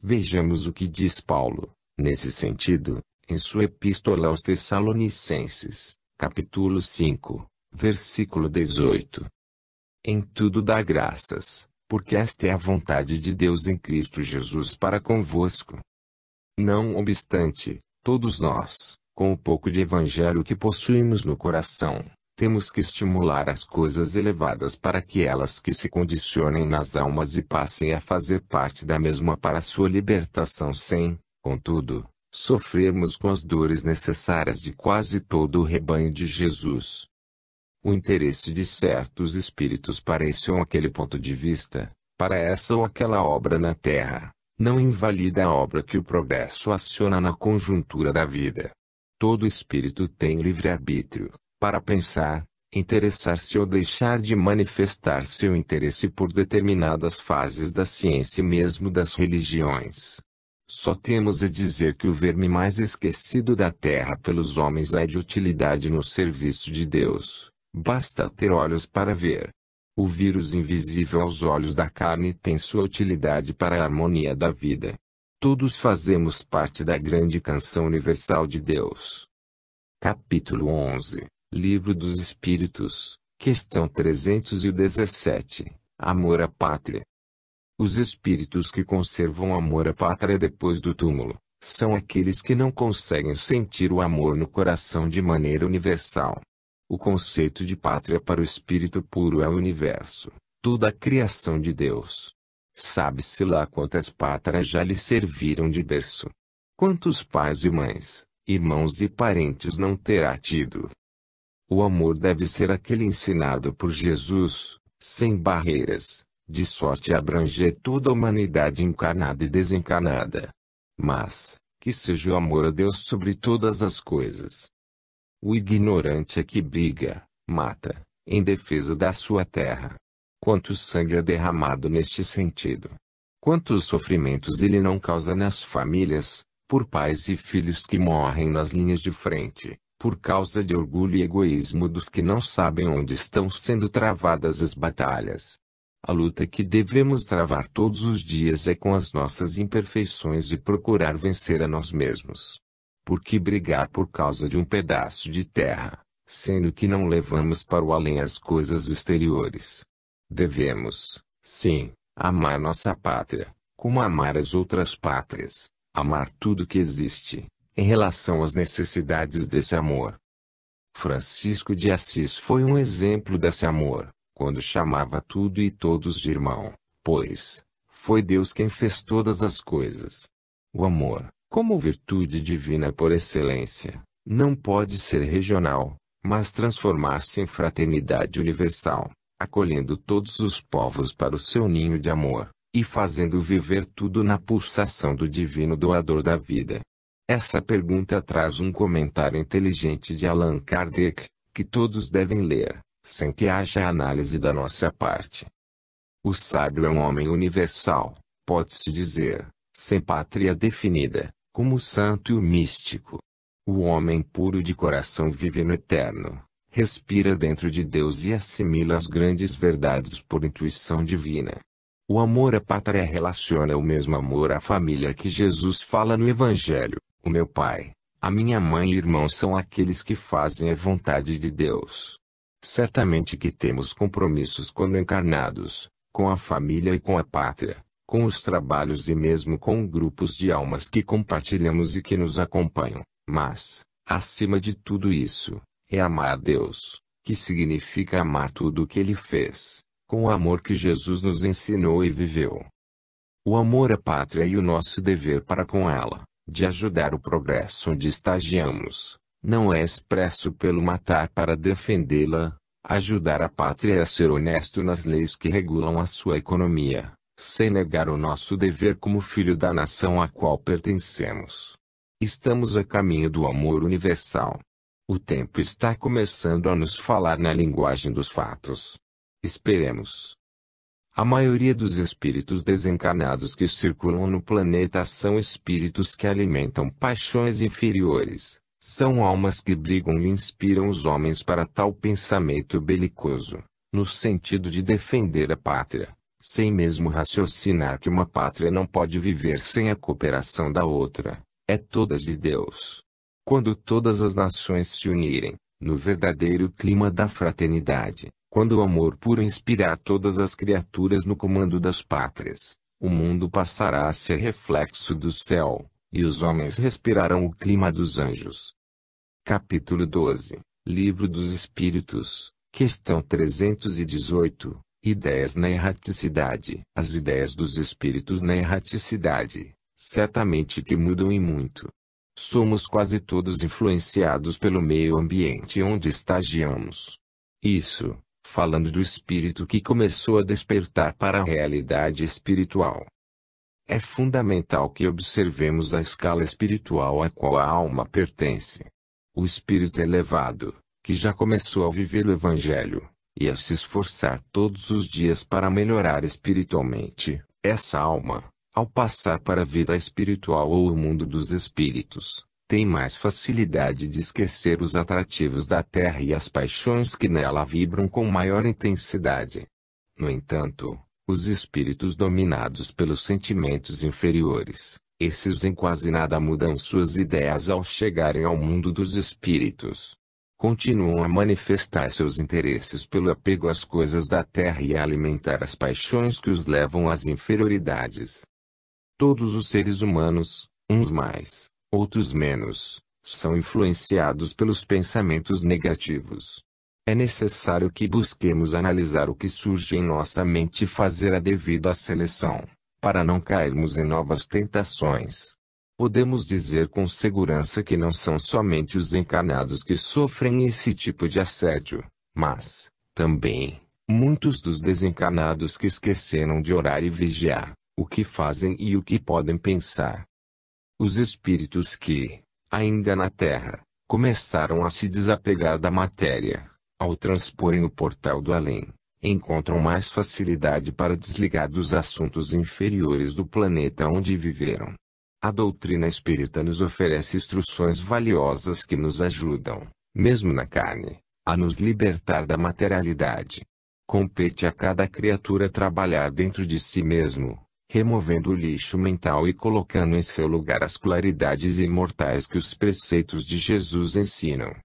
Vejamos o que diz Paulo, nesse sentido, em sua epístola aos Tessalonicenses, capítulo 5, versículo 18. Em tudo dá graças, porque esta é a vontade de Deus em Cristo Jesus para convosco. Não obstante, todos nós, com o pouco de evangelho que possuímos no coração, temos que estimular as coisas elevadas para que elas que se condicionem nas almas e passem a fazer parte da mesma para sua libertação sem, contudo, sofrermos com as dores necessárias de quase todo o rebanho de Jesus. O interesse de certos espíritos para esse ou aquele ponto de vista, para essa ou aquela obra na Terra, não invalida a obra que o progresso aciona na conjuntura da vida. Todo espírito tem livre-arbítrio, para pensar, interessar-se ou deixar de manifestar seu interesse por determinadas fases da ciência e mesmo das religiões. Só temos a dizer que o verme mais esquecido da terra pelos homens é de utilidade no serviço de Deus. Basta ter olhos para ver. O vírus invisível aos olhos da carne tem sua utilidade para a harmonia da vida. Todos fazemos parte da grande canção universal de Deus. Capítulo 11, Livro dos Espíritos, questão 317, Amor à Pátria. Os espíritos que conservam amor à pátria depois do túmulo, são aqueles que não conseguem sentir o amor no coração de maneira universal. O conceito de pátria para o espírito puro é o universo, toda a criação de Deus. Sabe-se lá quantas pátrias já lhe serviram de berço. Quantos pais e mães, irmãos e parentes não terá tido? O amor deve ser aquele ensinado por Jesus, sem barreiras, de sorte a abranger toda a humanidade encarnada e desencarnada. Mas, que seja o amor a Deus sobre todas as coisas. O ignorante é que briga, mata, em defesa da sua terra. Quanto sangue é derramado neste sentido? Quantos sofrimentos ele não causa nas famílias, por pais e filhos que morrem nas linhas de frente, por causa de orgulho e egoísmo dos que não sabem onde estão sendo travadas as batalhas. A luta que devemos travar todos os dias é com as nossas imperfeições e procurar vencer a nós mesmos. Por que brigar por causa de um pedaço de terra, sendo que não levamos para o além as coisas exteriores? Devemos, sim, amar nossa pátria, como amar as outras pátrias, amar tudo que existe, em relação às necessidades desse amor. Francisco de Assis foi um exemplo desse amor, quando chamava tudo e todos de irmão, pois foi Deus quem fez todas as coisas. O amor, como virtude divina por excelência, não pode ser regional, mas transformar-se em fraternidade universal, acolhendo todos os povos para o seu ninho de amor, e fazendo viver tudo na pulsação do divino doador da vida. Essa pergunta traz um comentário inteligente de Allan Kardec, que todos devem ler, sem que haja análise da nossa parte. O sábio é um homem universal, pode-se dizer, sem pátria definida, como o santo e o místico. O homem puro de coração vive no eterno, respira dentro de Deus e assimila as grandes verdades por intuição divina. O amor à pátria relaciona o mesmo amor à família que Jesus fala no Evangelho. O meu pai, a minha mãe e irmão são aqueles que fazem a vontade de Deus. Certamente que temos compromissos quando encarnados, com a família e com a pátria, com os trabalhos e mesmo com grupos de almas que compartilhamos e que nos acompanham, mas, acima de tudo isso, é amar a Deus, que significa amar tudo o que Ele fez, com o amor que Jesus nos ensinou e viveu. O amor à pátria e o nosso dever para com ela, de ajudar o progresso onde estagiamos, não é expresso pelo matar para defendê-la. Ajudar a pátria é ser honesto nas leis que regulam a sua economia, sem negar o nosso dever como filho da nação à qual pertencemos. Estamos a caminho do amor universal. O tempo está começando a nos falar na linguagem dos fatos. Esperemos. A maioria dos espíritos desencarnados que circulam no planeta são espíritos que alimentam paixões inferiores. São almas que brigam e inspiram os homens para tal pensamento belicoso, no sentido de defender a pátria, sem mesmo raciocinar que uma pátria não pode viver sem a cooperação da outra, é toda de Deus. Quando todas as nações se unirem, no verdadeiro clima da fraternidade, quando o amor puro inspirar todas as criaturas no comando das pátrias, o mundo passará a ser reflexo do céu, e os homens respirarão o clima dos anjos. Capítulo 12, Livro dos Espíritos, questão 318, Ideias na erraticidade. As ideias dos espíritos na erraticidade, certamente que mudam e muito. Somos quase todos influenciados pelo meio ambiente onde estagiamos. Isso, falando do espírito que começou a despertar para a realidade espiritual. É fundamental que observemos a escala espiritual a qual a alma pertence. O espírito elevado, que já começou a viver o Evangelho, e a se esforçar todos os dias para melhorar espiritualmente, essa alma, ao passar para a vida espiritual ou o mundo dos espíritos, tem mais facilidade de esquecer os atrativos da terra e as paixões que nela vibram com maior intensidade. No entanto, os espíritos dominados pelos sentimentos inferiores, esses em quase nada mudam suas ideias ao chegarem ao mundo dos espíritos. Continuam a manifestar seus interesses pelo apego às coisas da terra e a alimentar as paixões que os levam às inferioridades. Todos os seres humanos, uns mais, outros menos, são influenciados pelos pensamentos negativos. É necessário que busquemos analisar o que surge em nossa mente e fazer a devida seleção, para não cairmos em novas tentações. Podemos dizer com segurança que não são somente os encarnados que sofrem esse tipo de assédio, mas, também, muitos dos desencarnados que esqueceram de orar e vigiar, o que fazem e o que podem pensar. Os espíritos que, ainda na Terra, começaram a se desapegar da matéria, ao transporem o portal do além, encontram mais facilidade para desligar dos assuntos inferiores do planeta onde viveram. A doutrina espírita nos oferece instruções valiosas que nos ajudam, mesmo na carne, a nos libertar da materialidade. Compete a cada criatura trabalhar dentro de si mesmo, removendo o lixo mental e colocando em seu lugar as claridades imortais que os preceitos de Jesus ensinam.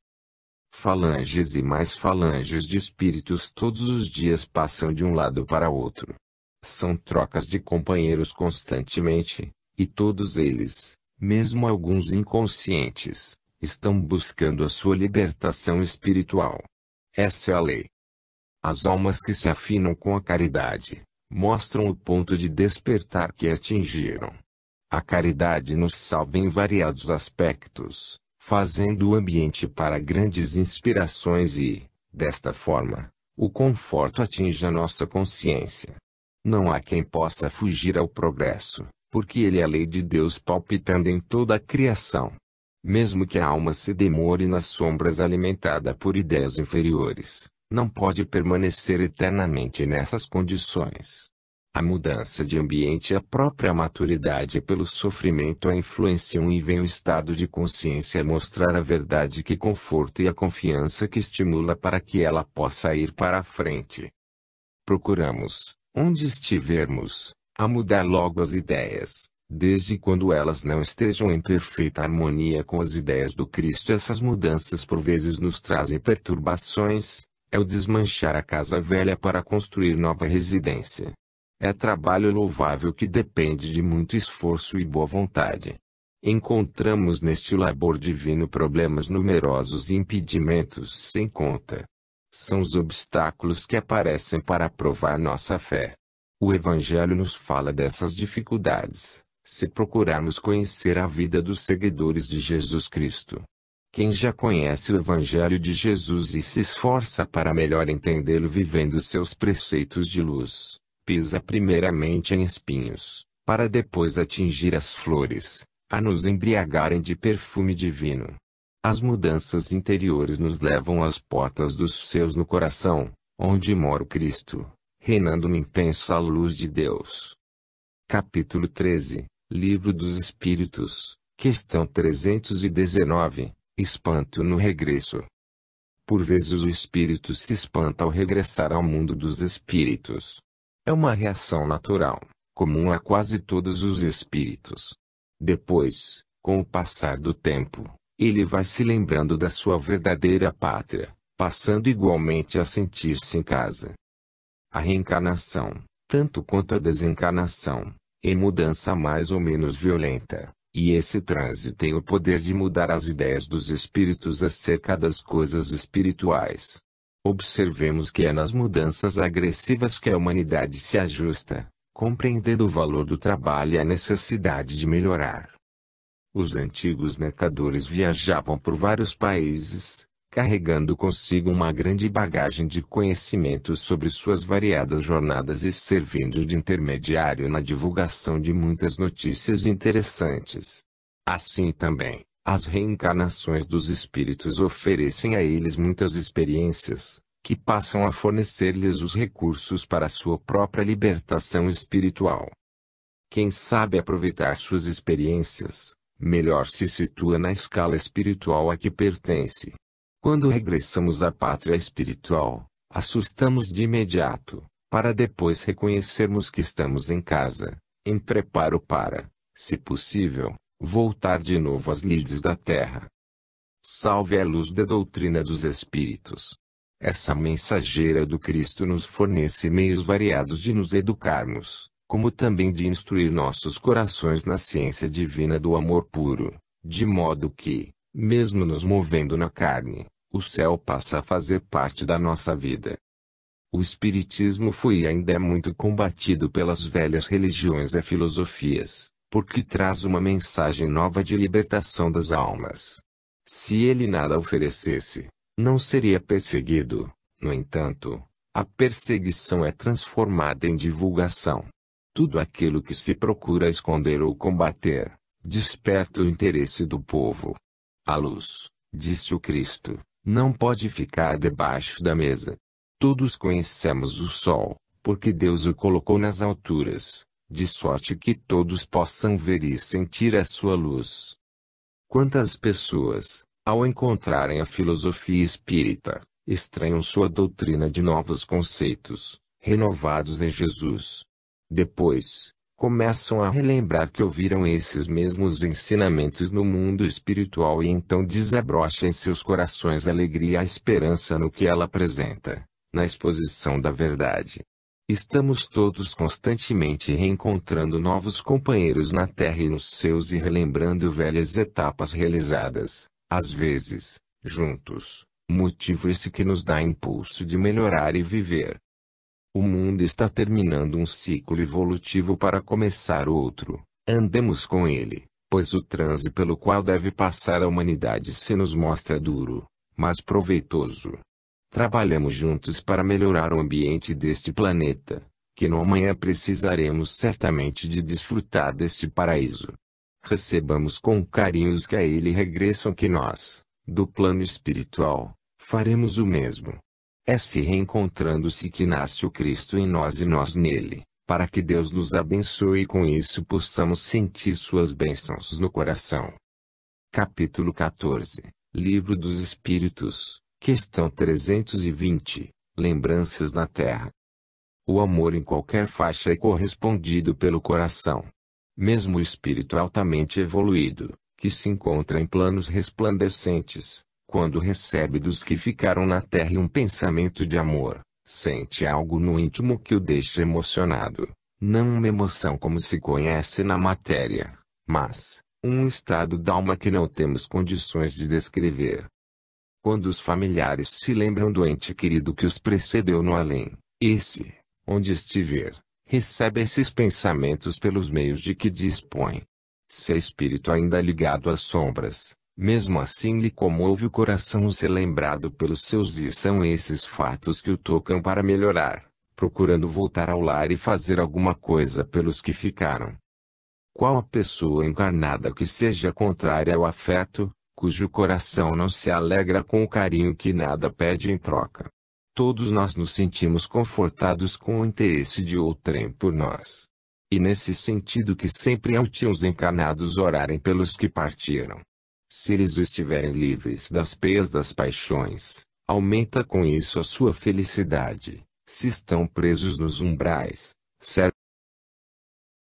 Falanges e mais falanges de espíritos todos os dias passam de um lado para outro. São trocas de companheiros constantemente, e todos eles, mesmo alguns inconscientes, estão buscando a sua libertação espiritual. Essa é a lei. As almas que se afinam com a caridade, mostram o ponto de despertar que atingiram. A caridade nos salva em variados aspectos, fazendo o ambiente para grandes inspirações e, desta forma, o conforto atinge a nossa consciência. Não há quem possa fugir ao progresso, porque ele é a lei de Deus palpitando em toda a criação. Mesmo que a alma se demore nas sombras alimentada por ideias inferiores, não pode permanecer eternamente nessas condições. A mudança de ambiente e a própria maturidade pelo sofrimento a influenciam e vem o estado de consciência a mostrar a verdade que conforta e a confiança que estimula para que ela possa ir para a frente. Procuramos, onde estivermos, a mudar logo as ideias, desde quando elas não estejam em perfeita harmonia com as ideias do Cristo. Essas mudanças por vezes nos trazem perturbações, é o desmanchar a casa velha para construir nova residência. É trabalho louvável que depende de muito esforço e boa vontade. Encontramos neste labor divino problemas numerosos e impedimentos sem conta. São os obstáculos que aparecem para provar nossa fé. O Evangelho nos fala dessas dificuldades, se procurarmos conhecer a vida dos seguidores de Jesus Cristo. Quem já conhece o Evangelho de Jesus e se esforça para melhor entendê-lo vivendo seus preceitos de luz, pisa primeiramente em espinhos, para depois atingir as flores, a nos embriagarem de perfume divino. As mudanças interiores nos levam às portas dos céus no coração, onde mora o Cristo, reinando na intensa luz de Deus. Capítulo 13, Livro dos Espíritos, questão 319, espanto no regresso. Por vezes o espírito se espanta ao regressar ao mundo dos espíritos. É uma reação natural, comum a quase todos os espíritos. Depois, com o passar do tempo, ele vai se lembrando da sua verdadeira pátria, passando igualmente a sentir-se em casa. A reencarnação, tanto quanto a desencarnação, é mudança mais ou menos violenta, e esse transe tem o poder de mudar as ideias dos espíritos acerca das coisas espirituais. Observemos que é nas mudanças agressivas que a humanidade se ajusta, compreendendo o valor do trabalho e a necessidade de melhorar. Os antigos mercadores viajavam por vários países, carregando consigo uma grande bagagem de conhecimentos sobre suas variadas jornadas e servindo de intermediário na divulgação de muitas notícias interessantes. Assim também, as reencarnações dos espíritos oferecem a eles muitas experiências, que passam a fornecer-lhes os recursos para a sua própria libertação espiritual. Quem sabe aproveitar suas experiências, melhor se situa na escala espiritual a que pertence. Quando regressamos à pátria espiritual, assustamos de imediato, para depois reconhecermos que estamos em casa, em preparo para, se possível, voltar de novo às lides da terra. Salve a luz da doutrina dos Espíritos! Essa mensageira do Cristo nos fornece meios variados de nos educarmos, como também de instruir nossos corações na ciência divina do amor puro, de modo que, mesmo nos movendo na carne, o céu passa a fazer parte da nossa vida. O Espiritismo foi e ainda é muito combatido pelas velhas religiões e filosofias, porque traz uma mensagem nova de libertação das almas. Se ele nada oferecesse, não seria perseguido. No entanto, a perseguição é transformada em divulgação. Tudo aquilo que se procura esconder ou combater, desperta o interesse do povo. A luz, disse o Cristo, não pode ficar debaixo da mesa. Todos conhecemos o sol, porque Deus o colocou nas alturas, de sorte que todos possam ver e sentir a sua luz. Quantas pessoas, ao encontrarem a filosofia espírita, estranham sua doutrina de novos conceitos, renovados em Jesus. Depois, começam a relembrar que ouviram esses mesmos ensinamentos no mundo espiritual e então desabrocha em seus corações a alegria e a esperança no que ela apresenta, na exposição da verdade. Estamos todos constantemente reencontrando novos companheiros na Terra e nos seus e relembrando velhas etapas realizadas, às vezes, juntos, motivo esse que nos dá impulso de melhorar e viver. O mundo está terminando um ciclo evolutivo para começar outro. Andemos com ele, pois o transe pelo qual deve passar a humanidade se nos mostra duro, mas proveitoso. Trabalhamos juntos para melhorar o ambiente deste planeta, que no amanhã precisaremos certamente de desfrutar desse paraíso. Recebamos com carinho os que a ele regressam que nós, do plano espiritual, faremos o mesmo. É se reencontrando-se que nasce o Cristo em nós e nós nele, para que Deus nos abençoe e com isso possamos sentir suas bênçãos no coração. Capítulo 14, Livro dos Espíritos, questão 320, Lembranças na Terra. O amor em qualquer faixa é correspondido pelo coração. Mesmo o espírito altamente evoluído, que se encontra em planos resplandecentes, quando recebe dos que ficaram na Terra um pensamento de amor, sente algo no íntimo que o deixa emocionado. Não uma emoção como se conhece na matéria, mas um estado d'alma que não temos condições de descrever. Quando os familiares se lembram do ente querido que os precedeu no além, esse, onde estiver, recebe esses pensamentos pelos meios de que dispõe. Se é espírito ainda ligado às sombras, mesmo assim lhe comove o coração ser lembrado pelos seus e são esses fatos que o tocam para melhorar, procurando voltar ao lar e fazer alguma coisa pelos que ficaram. Qual a pessoa encarnada que seja contrária ao afeto, cujo coração não se alegra com o carinho que nada pede em troca? todos nós nos sentimos confortados com o interesse de outrem por nós. E nesse sentido que sempre é útil os encarnados orarem pelos que partiram. Se eles estiverem livres das peias das paixões, aumenta com isso a sua felicidade. Se estão presos nos umbrais, serve